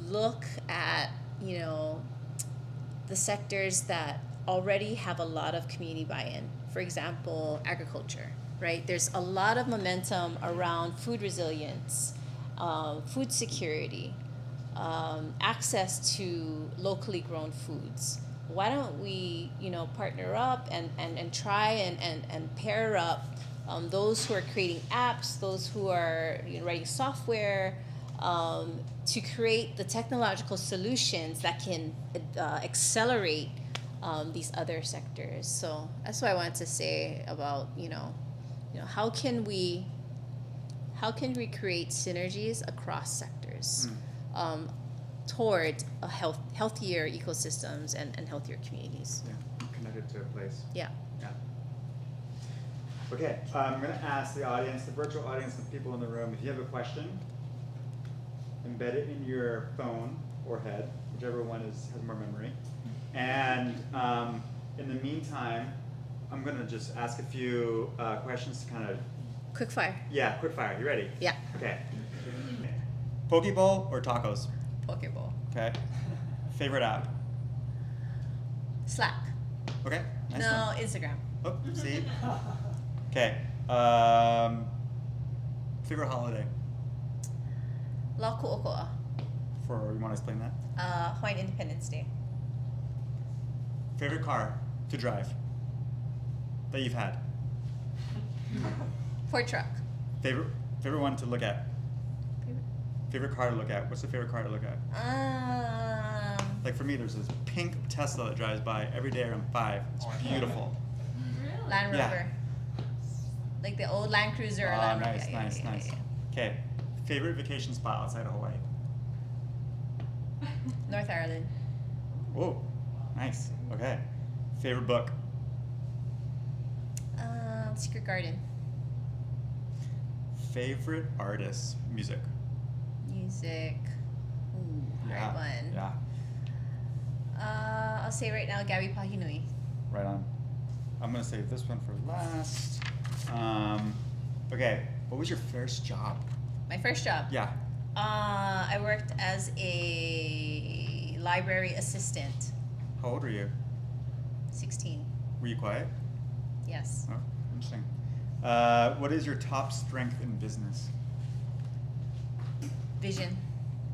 look at, the sectors that already have a lot of community buy-in? For example, agriculture, right? There's a lot of momentum around food resilience, food security, access to locally grown foods. Why don't we, partner up and try and pair up those who are creating apps, those who are writing software, to create the technological solutions that can accelerate these other sectors. So that's what I wanted to say about how can we create synergies across sectors toward a healthier ecosystems and healthier communities. Yeah, connected to a place. Yeah. Yeah. Okay, I'm going to ask the audience, the virtual audience, the people in the room, if you have a question, embed it in your phone or head, whichever one has more memory. And in the meantime, I'm going to just ask a few questions to kind of... Quick fire. Yeah, quick fire. You ready? Yeah. Okay. Poke bowl or tacos? Poke bowl. Okay. Favorite app? Slack. Okay. Nice No, one. Instagram. Oh, see? Okay. Favorite holiday? Laku'oko'a. You want to explain that? Hawaiian Independence Day. Favorite car to drive that you've had? Ford truck. Favorite one to look at? Favorite car to look at? What's the favorite car to look at? Like for me, there's this pink Tesla that drives by every day around 5. It's beautiful. Land Rover. Yeah. Like the old Land Cruiser. Or Land Rover. Nice. Okay. Favorite vacation spot outside of Hawaii? North Ireland. Whoa, nice. Okay. Favorite book? Secret Garden. Favorite artist? Music? Ooh, hard one. Yeah. I'll say right now Gabby Pahinui. Right on. I'm gonna save this one for last. Okay. What was your first job? My first job? Yeah. I worked as a library assistant. How old were you? 16. Were you quiet? Yes. Oh, interesting. What is your top strength in business? Vision.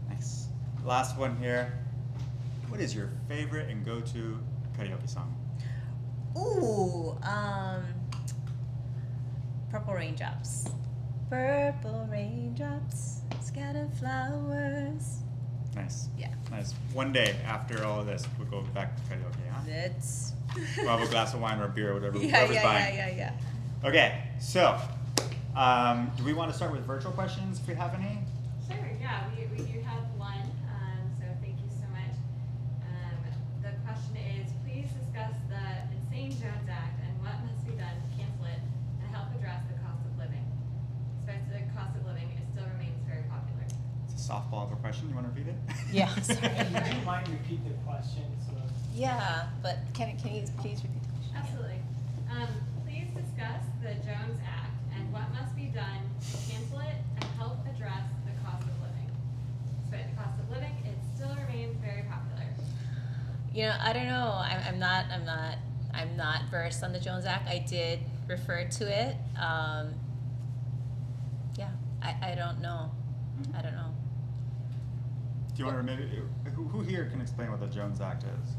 Nice. Last one here. What is your favorite and go-to karaoke song? Ooh, Purple Raindrops. Purple raindrops scatter flowers. Nice. Yeah. Nice. One day after all of this, we'll go back to karaoke, huh? That's. We'll have a glass of wine or a beer or whatever. Yeah. Buying. Okay, so do we want to start with virtual questions if we have any? Sure, yeah, we do have one, so thank you so much. The question is, please discuss the Insane Jones Act and what must be done to cancel it and help address the cost of living. Especially the cost of living, it still remains very popular. It's a softball of a question. You want to repeat it? Yeah. Sorry. Would you mind repeat the question? So Yeah, but can you please repeat the question? Absolutely. Please discuss the Jones Act and what must be done to cancel it and help address the cost of living. Despite the cost of living, it still remains very popular. I don't know. I'm not versed on the Jones Act. I did refer to it. Yeah, I don't know. I don't know. Do you want to maybe who here can explain what the Jones Act is?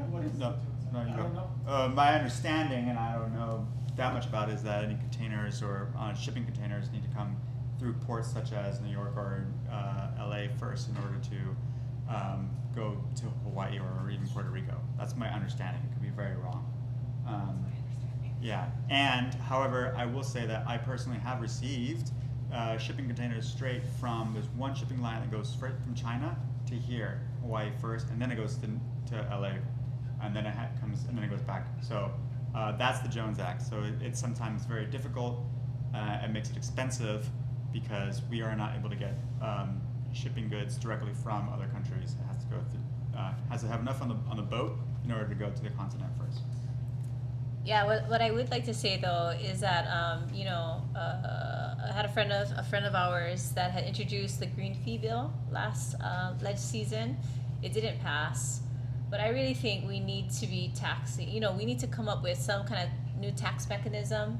what is No, the you I go. don't know. My understanding, and I don't know that much about it, is that any containers or shipping containers need to come through ports such as New York or LA first in order to go to Hawaii or even Puerto Rico. That's my understanding. It could be very wrong. Yeah, and however, I will say that I personally have received shipping containers straight from, there's one shipping line that goes straight from China to here, Hawaii first, and then it goes to LA, and then it comes, and then it goes back. So that's the Jones Act. So it's sometimes very difficult and makes it expensive because we are not able to get shipping goods directly from other countries. It has to go through, has to have enough on the boat in order to go to the continent first. Yeah, what I would like to say though is that I had a friend of ours that had introduced the green fee bill last season. It didn't pass, but I really think we need to be taxing. We need to come up with some kind of new tax mechanism,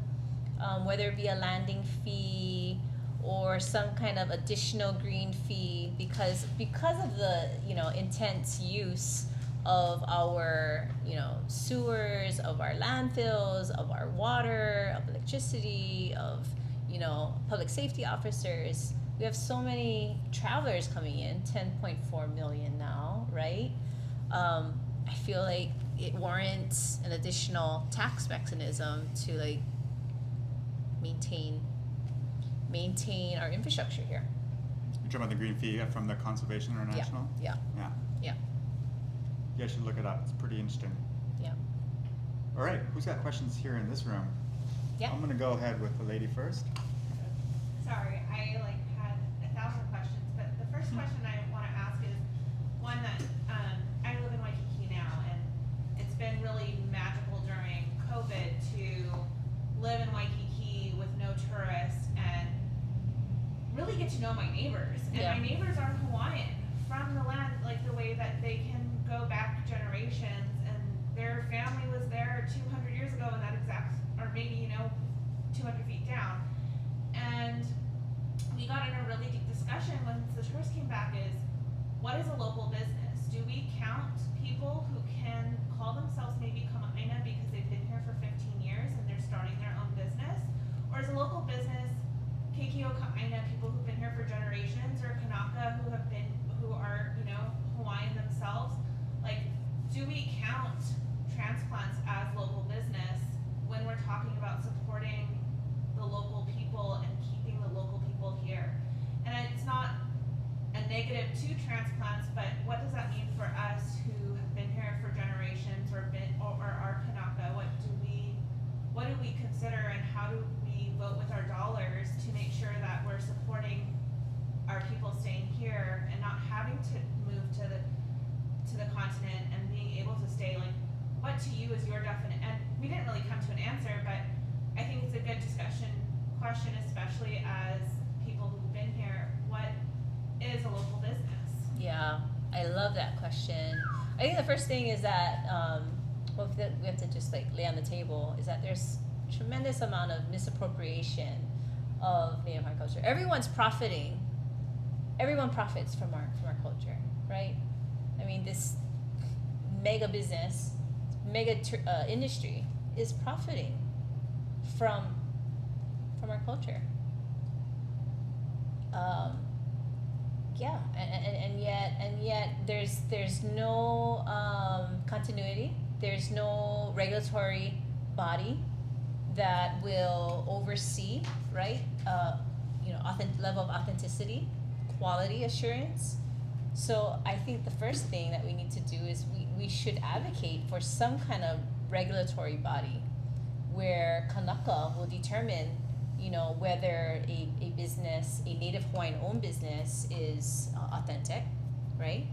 whether it be a landing fee or some kind of additional green fee because of the intense use of our sewers, of our landfills, of our water, of electricity, of public safety officers. We have so many travelers coming in, 10.4 million now, right? I feel like it warrants an additional tax mechanism to like maintain our infrastructure here. You're talking about the green fee from the Conservation International? Yeah. Yeah. Yeah. You guys should look it up. It's pretty interesting. Yeah. All right, who's got questions here in this room? Yeah. I'm gonna go ahead with the lady first. Sorry, I had 1,000 questions, but the first question I want to ask is one that I live in Waikiki now, and it's been really magical during COVID to live in Waikiki with no tourists and really get to know my neighbors. And Yeah. my neighbors are Hawaiian from the land, like the way that they can go back generations, and their family was there 200 years ago in that exact, or maybe 200 feet down. And we got in a really deep discussion when the tourists came back is, what is a local business? Do we count people who can call themselves maybe ʻāina because they've been here for 15 years and they're starting their own business? Or is a local business ʻāina, people who've been here for generations, or kanaka who are Hawaiian themselves? Like, do we count transplants as local business when we're talking about supporting the local people and keeping the local people here? And it's not a negative to transplants, but what does that mean for us who have been here for generations or are kanaka? What do we consider, and how do we vote with our dollars to make sure that we're supporting our people staying here and not having to move to the continent and being able to stay? Like, what to you is your definite, and we didn't really come to an answer, but I think it's a good question, especially as people who've been here. What is a local business? Yeah, I love that question. I think the first thing is that we have to just like lay on the table is that there's tremendous amount of misappropriation of Native Hawaiian culture. Everyone profits from our culture, right? I mean, this mega business, industry is profiting from our culture. Yeah, and yet there's no continuity. There's no regulatory body that will oversee, right? Level of authenticity, quality assurance. So I think the first thing that we need to do is we should advocate for some kind of regulatory body where Kanaka will determine, whether a business, a Native Hawaiian owned business is authentic, right?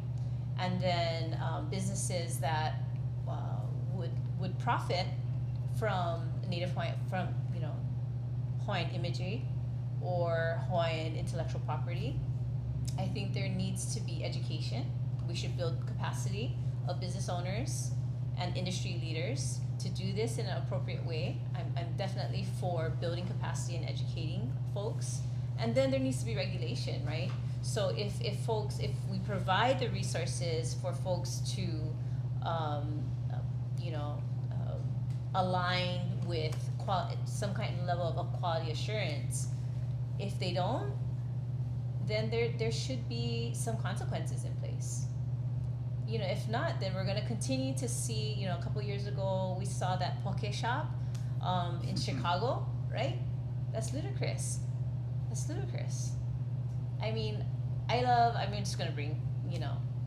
And then businesses that would profit from Native Hawaiian, Hawaiian imagery or Hawaiian intellectual property. I think there needs to be education. We should build capacity of business owners and industry leaders to do this in an appropriate way. I'm definitely for building capacity and educating folks. And then there needs to be regulation, right? So if we provide the resources for folks to, align with some kind of level of quality assurance, if they don't, then there should be some consequences in place. If not, then we're going to continue to see, a couple years ago, we saw that poke shop in Chicago, right? That's ludicrous. I mean, I'm just going to bring,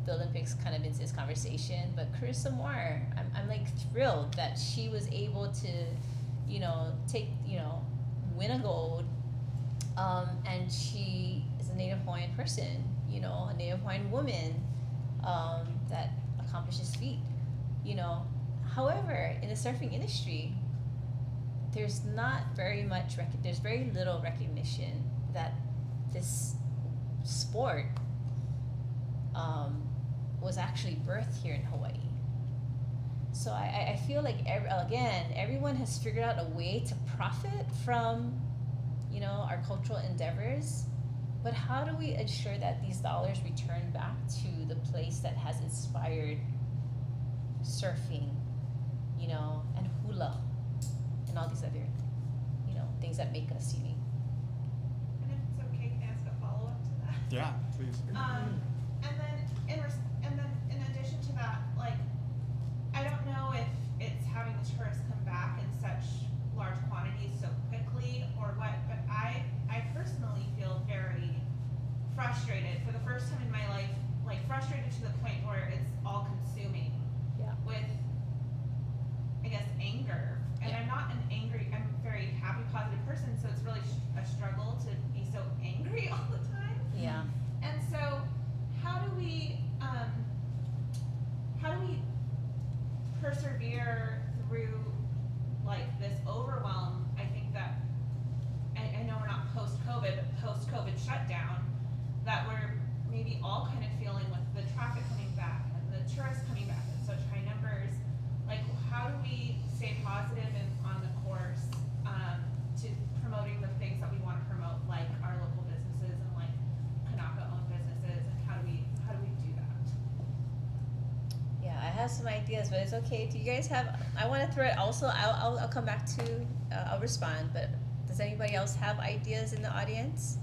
the Olympics kind of into this conversation, but Carissa Moore, I'm like thrilled that she was able to, win a gold, and she is a Native Hawaiian person, a Native Hawaiian woman, that accomplishes feat, However, in the surfing industry, there's very little recognition that this sport was actually birthed here in Hawaii. So I feel like everyone has figured out a way to profit from, our cultural endeavors. But how do we ensure that these dollars return back to the place that has inspired surfing, and hula, and all these other, things that make us unique? And if it's okay, can I ask a follow-up to that? Yeah, please. And then in addition to that, like, I don't know if it's having the tourists come back in such large quantities so quickly or what, but I personally feel very frustrated for the first time in my life, like frustrated to the point where it's all consuming. Yeah. With, I guess, anger. And Yeah. I'm not an angry, I'm a very happy, positive person, so it's really a struggle to be so angry all the time. Yeah. And so, how do we persevere through like this overwhelm? I think that I know we're not post-COVID, but post-COVID shutdown, that we're maybe all kind of feeling with the traffic coming back and the tourists coming back in such high numbers. Like, how do we stay positive and on the course to promoting the things that we want to promote, like our local businesses and like Kanaka-owned businesses, and how do we do that? Yeah, I have some ideas, but it's okay. Do you guys have? I want to throw it. Also, I'll come back to. I'll respond. But does anybody else have ideas in the audience?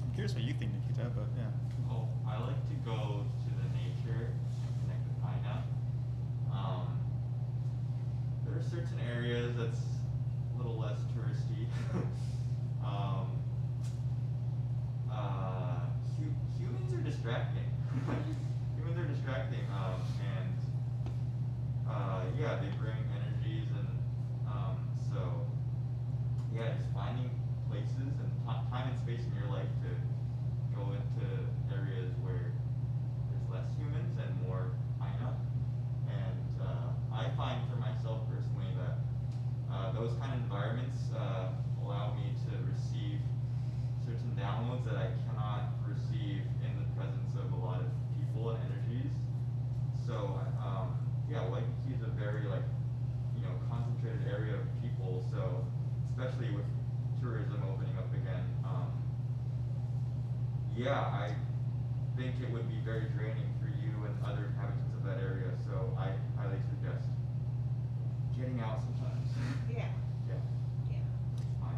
I'm curious what you think, Nikita, but yeah. Oh, I like to go to the nature and connect with Aina. There are certain areas that's a little less touristy. Humans are distracting. Humans are distracting, and yeah, they bring energies, and so yeah, just finding places and time and space in your life to go into areas where there's less humans and more Aina. And I find for myself personally that those kind of environments allow me to receive certain downloads that I cannot receive in the presence of a lot of people and energies. So yeah, Waikiki is a very concentrated area of people. So especially with tourism opening up again, yeah, I think it would be very draining for you and other inhabitants of that area. So I highly suggest getting out sometimes. Yeah. Yeah, Yeah. it's fine.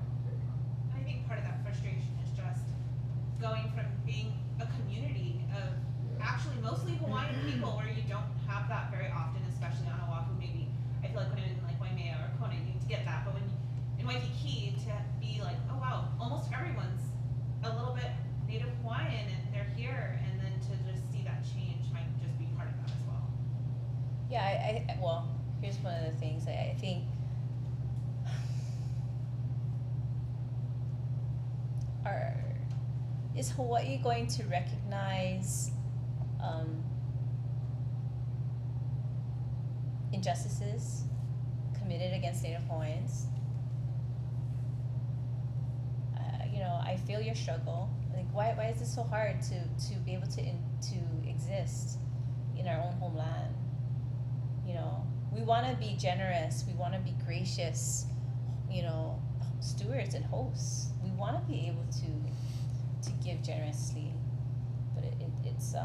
I think part of that frustration is just going from being a community of actually mostly Hawaiian people where you don't have that very often, especially on Oahu. Maybe I feel like when I'm in like Waimea or Kona, you get that, but when in Waikiki to be like, oh wow, almost everyone's a little bit Native Hawaiian and they're here, and then to just see that change might just be part of that as well. Yeah, well, here's one of the things I think. Is Hawaii going to recognize injustices committed against Native Hawaiians? I feel your struggle. Like, why is it so hard to be able to exist in our own homeland? We want to be generous. We want to be gracious. Stewards and hosts. We want to be able to give generously, but it's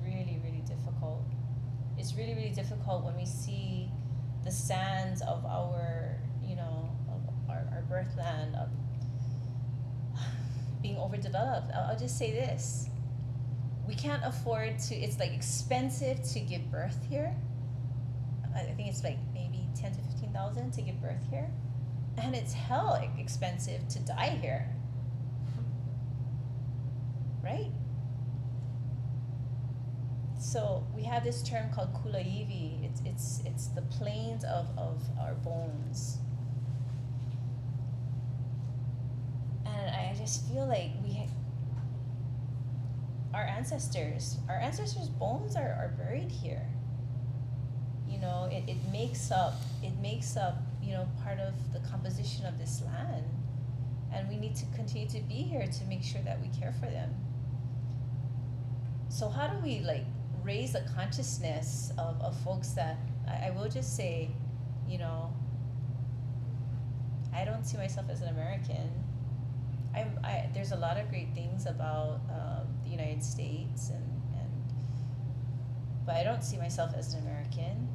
really, really difficult. It's really, really difficult when we see the sands of our our birthland being overdeveloped. I'll just say this: we can't afford to. It's like expensive to give birth here. I think it's like maybe 10 to 15,000 to give birth here, and it's hell expensive to die here. Right? So we have this term called kulaiwi. It's the plains of our bones. And I just feel like our ancestors' bones are buried here. It makes up part of the composition of this land, and we need to continue to be here to make sure that we care for them. So how do we raise the consciousness of folks that I will just say you know, I don't see myself as an American. There's a lot of great things about the United States, but I don't see myself as an American,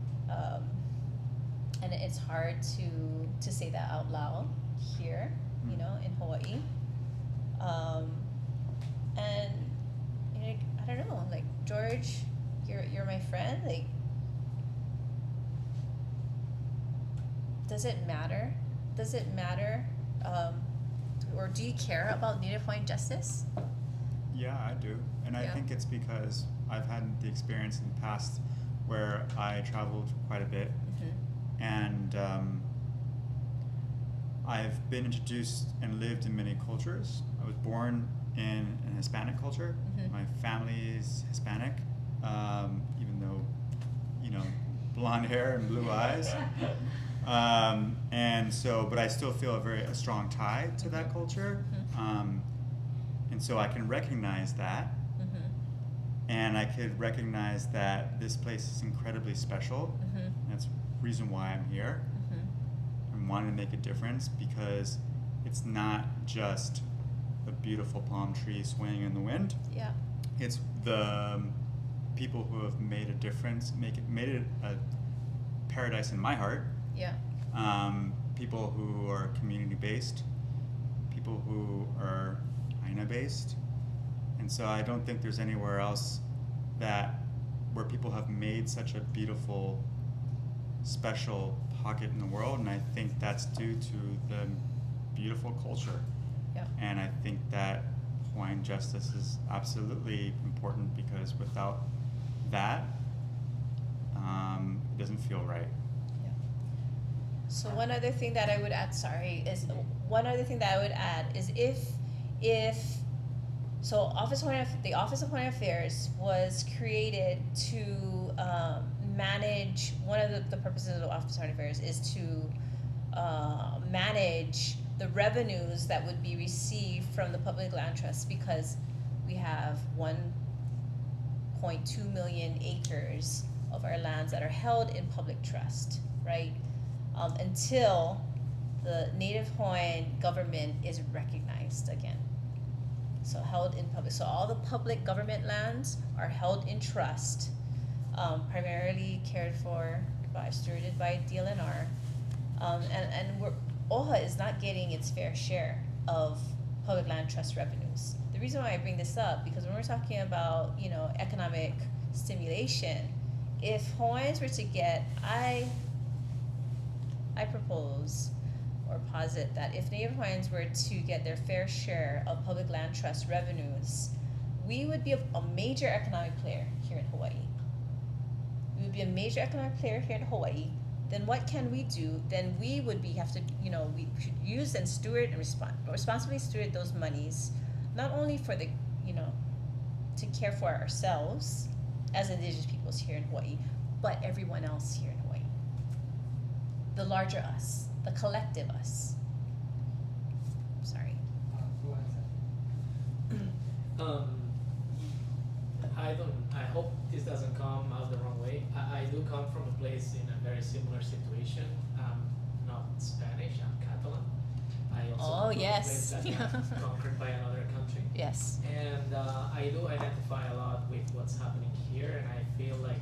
and it's hard to say that out loud here, you know, in Hawaii, and you know, I don't know, like, George, you're my friend, like, does it matter? Does it matter? Or do you care about Native Hawaiian justice? Yeah, I do. And I Yeah. think it's because I've had the experience in the past where I traveled quite a bit, Mm-hmm. and I've been introduced and lived in many cultures. I was born in an Hispanic culture. Mhm. My family is Hispanic, even though, you know, blonde hair and blue eyes. And so, but I still feel a strong tie to that culture. Mhm. And so I can recognize that, Mm-hmm. and I could recognize that this place is incredibly special. Mm-hmm. That's the reason why I'm here. Mm-hmm. I'm wanting to make a difference because it's not just a beautiful palm tree swaying in the wind. Yeah. It's the people who have made a difference, made it a paradise in my heart. Yeah. People who are community-based, people who are ʻāina-based, and so I don't think there's anywhere else where people have made such a beautiful, special pocket in the world, and I think that's due to the beautiful culture. Yeah. And I think that Hawaiian justice is absolutely important, because without that, it doesn't feel right. Yeah. So one other thing that I would add, is if so, the Office of Hawaiian Affairs was created to manage. One of the purposes of the Office of Hawaiian Affairs is to manage the revenues that would be received from the public land trust, because we have 1.2 million acres of our lands that are held in public trust, right? Until the Native Hawaiian government is recognized again. So held in public. So all the public government lands are held in trust, primarily cared for stewarded by DLNR, and OHA is not getting its fair share of public land trust revenues. The reason why I bring this up, because when we're talking about, you know, economic stimulation, if Hawaiians were to get, I propose or posit that if Native Hawaiians were to get their fair share of public land trust revenues, we would be a major economic player here in Hawaii. We would be a major economic player here in Hawaii. Then what can we do? Then we would have to, you know, we should use and steward and responsibly steward those monies, not only for the, you know, to care for ourselves as indigenous peoples here in Hawaii, but everyone else here in Hawaii. The larger us, the collective us. Sorry. Go ahead. I hope this doesn't come out the wrong way. I do come from a place in a very similar situation. I'm not Spanish, I'm Catalan. I also Oh, come from yes. a place that's not conquered by another country. Yes. And I do identify a lot with what's happening here, and I feel like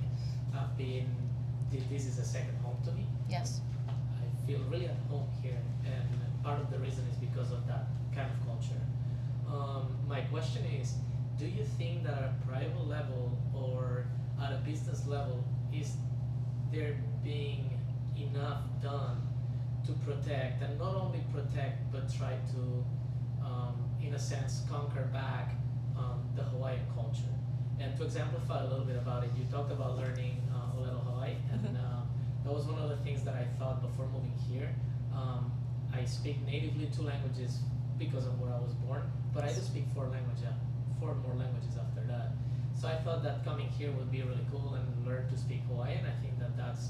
this is a second home to me. Yes. I feel really at home here, and part of the reason is because of that kind of culture. My question is, do you think that at a private level or at a business level, is there being enough done to protect, and not only protect, but try to, in a sense, conquer back the Hawaiian culture? And to exemplify a little bit about it, you talked about learning ʻōlelo Hawaii, and that was one of the things that I thought before moving here. I speak natively 2 languages because of where I was born, but I do speak 4 more languages after that. So I thought that coming here would be really cool and learn to speak Hawaiian. I think that that's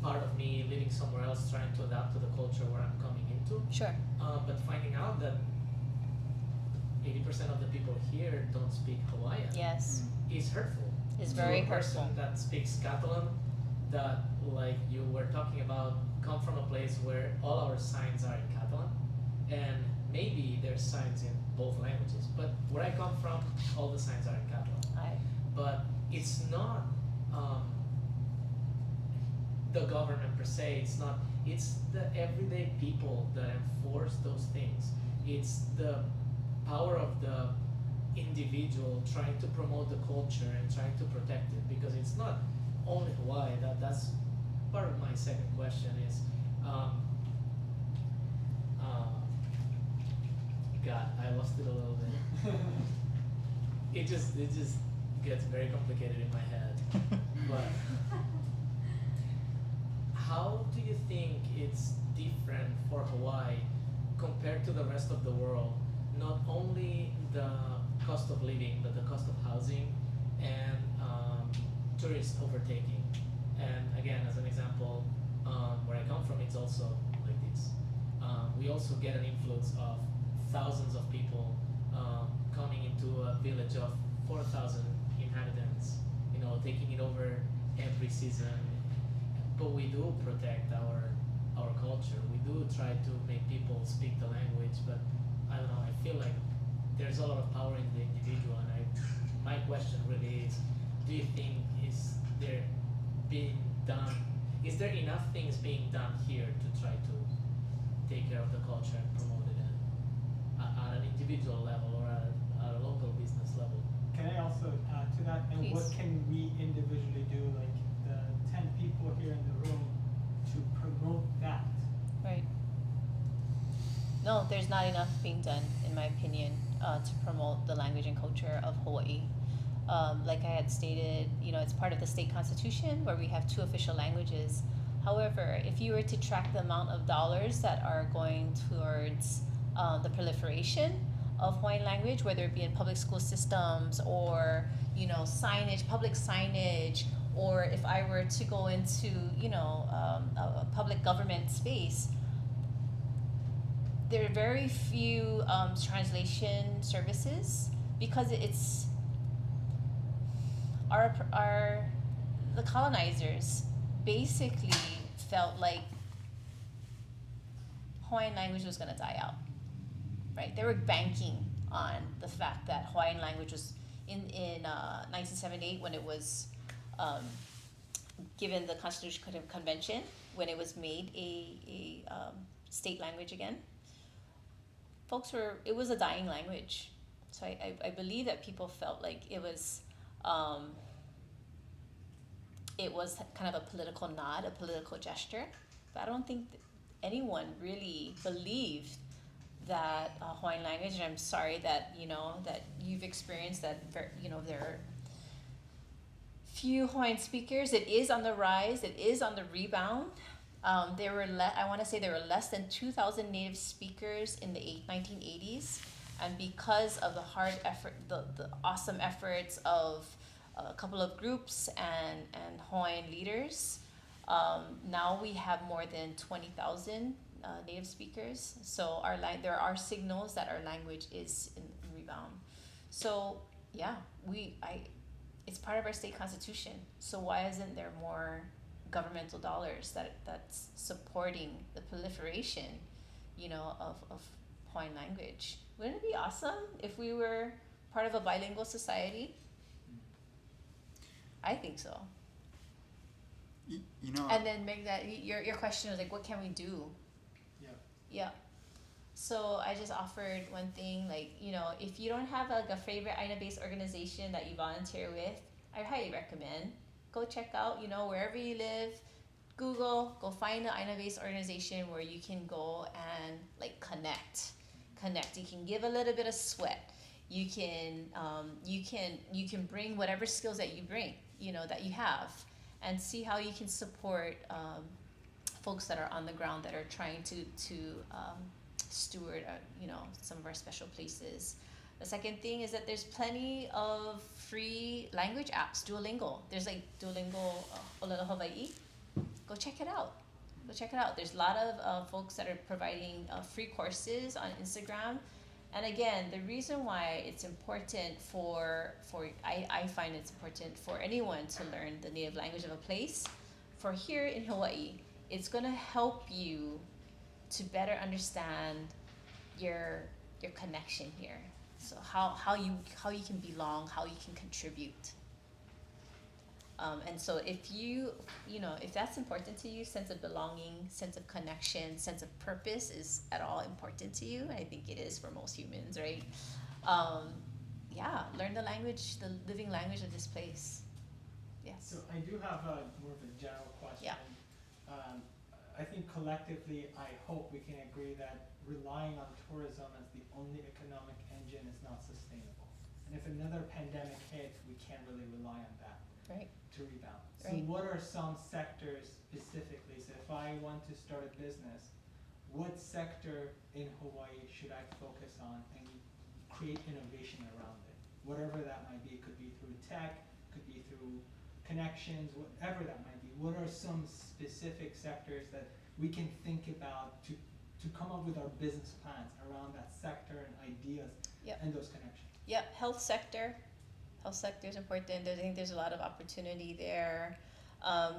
part of me living somewhere else, trying to adapt to the culture where I'm coming into. Sure. But finding out that 80% of the people here don't speak Hawaiian Yes. is hurtful. It's To very a person hurtful. that speaks Catalan, that like you were talking about, come from a place where all our signs are in Catalan, and maybe there's signs in both languages, but where I come from, all the signs are in Catalan. But it's not the government per se, it's the everyday people that enforce those things. It's the power of the individual trying to promote the culture and trying to protect it, because it's not only Hawaii. That's part of my second question is, God, I lost it a little bit. it just gets very complicated in my head. But how do you think it's different for Hawaii compared to the rest of the world? Not only the cost of living, but the cost of housing and tourist overtaking. And again, as an example, where I come from, it's also like this. We also get an influx of thousands of people coming into a village of 4,000 inhabitants, taking it over every season. But we do protect our culture. We do try to make people speak the language, but I don't know, I feel like there's a lot of power in the individual, and my question really is, do you think is there enough things being done here to try to take care of the culture and promote it at an individual level or at a local business level? Can I also add to that? And Please. what can we individually do, like the 10 people here in the room, to promote that? Right. No, there's not enough being done, in my opinion, to promote the language and culture of Hawaii. Like I had stated, it's part of the state constitution where we have 2 official languages. However, if you were to track the amount of dollars that are going towards the proliferation of Hawaiian language, whether it be in public school systems or, signage, public signage, or if I were to go into, a public government space, there are very few translation services because it's the colonizers basically felt like Hawaiian language was going to die out, right? They were banking on the fact that Hawaiian language was in 1978 when it was given the Constitutional Convention, when it was made a state language again. It was a dying language. So I believe that people felt like it was kind of a political nod, a political gesture. But I don't think that anyone really believed that Hawaiian language, and I'm sorry that, that you've experienced that, there are few Hawaiian speakers. It is on the rise. It is on the rebound. I want to say there were less than 2,000 native speakers in the 1980s, and because of the hard effort, the awesome efforts of a couple of groups and Hawaiian leaders, now we have more than 20,000 native speakers. So there are signals that our language is in rebound. So yeah, it's part of our state constitution. So why isn't there more governmental dollars that's supporting the proliferation, of Hawaiian language? Wouldn't it be awesome if we were part of a bilingual society? I think so. And then make that your question was like, what can we do? Yeah. So I just offered one thing, like, if you don't have a favorite ʻāina-based organization that you volunteer with, I highly recommend go check out, wherever you live, Google, go find an ʻāina-based organization where you can go and like connect. You can give a little bit of sweat. You can bring whatever skills that you bring, that you have, and see how you can support folks that are on the ground that are trying to steward, some of our special places. The second thing is that there's plenty of free language apps. Duolingo. There's like Duolingo Aloha Hawaii. Go check it out. There's a lot of folks that are providing free courses on Instagram. And again, the reason why it's important I find it's important for anyone to learn the native language of a place. for here in Hawaii, it's gonna help you to better understand your connection here. So how you can belong, how you can contribute. And so if if that's important to you, sense of belonging, sense of connection, sense of purpose is at all important to you, and I think it is for most humans, right? Learn the language, the living language of this place. Yes. So I do have more of a general question. Yeah. I think collectively, I hope we can agree that relying on tourism as the only economic engine is not sustainable. And if another pandemic hits, we can't really rely on that Right. to rebound. Right. So what are some sectors specifically? So if I want to start a business, what sector in Hawaii should I focus on and create innovation around it? Whatever that might be. It could be through tech, could be through connections, whatever that might be. What are some specific sectors that we can think about to come up with our business plans around that sector and ideas and those connections? Yep, health sector. Health sector is important. I think there's a lot of opportunity there.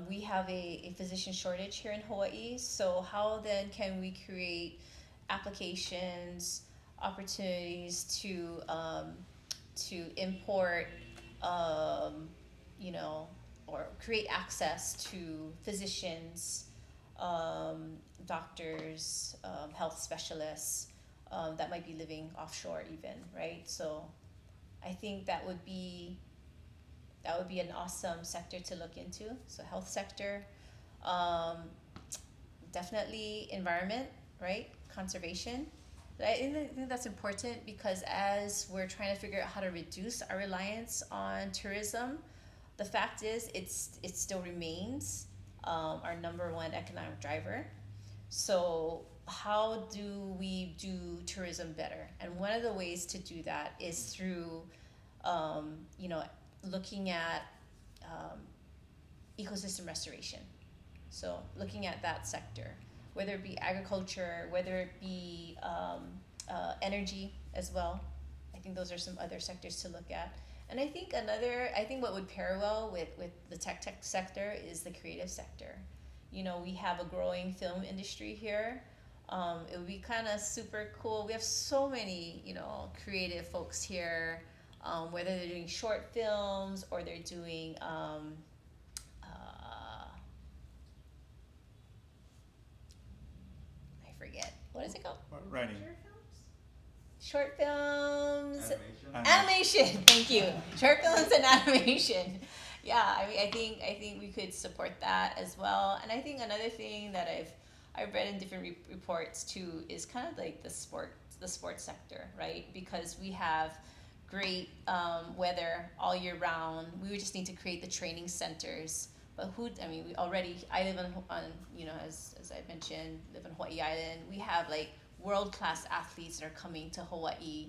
We have a physician shortage here in Hawaii, so how then can we create applications, opportunities to import, or create access to physicians, doctors, health specialists that might be living offshore even, right? So I think that would be an awesome sector to look into. So health sector, definitely environment, right? Conservation. I think that's important because as we're trying to figure out how to reduce our reliance on tourism, the fact is it still remains our number one economic driver. So how do we do tourism better? And one of the ways to do that is through looking at ecosystem restoration. So looking at that sector, whether it be agriculture, whether it be energy as well. I think those are some other sectors to look at. And I think what would pair well with the tech sector is the creative sector. We have a growing film industry here. It would be kind of super cool. We have so many, creative folks here, whether they're doing short films or they're doing I forget. What is it called? Writing. Short films. Animation. Animation. Thank you. Short films and animation. Yeah, I think we could support that as well. And I think another thing that I've read in different reports too is kind of like the sports sector, right? Because we have great weather all year round. We would just need to create the training centers. But I live on as I mentioned, live on Hawaii Island. We have like world-class athletes that are coming to Hawaii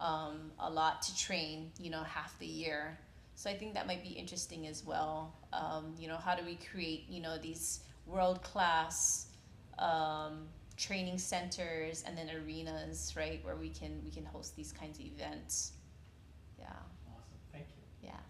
a lot to train, half the year. So I think that might be interesting as well. How do we create, these world-class training centers and then arenas, right, where we can host these kinds of events. Yeah. Awesome. Thank you. Yeah.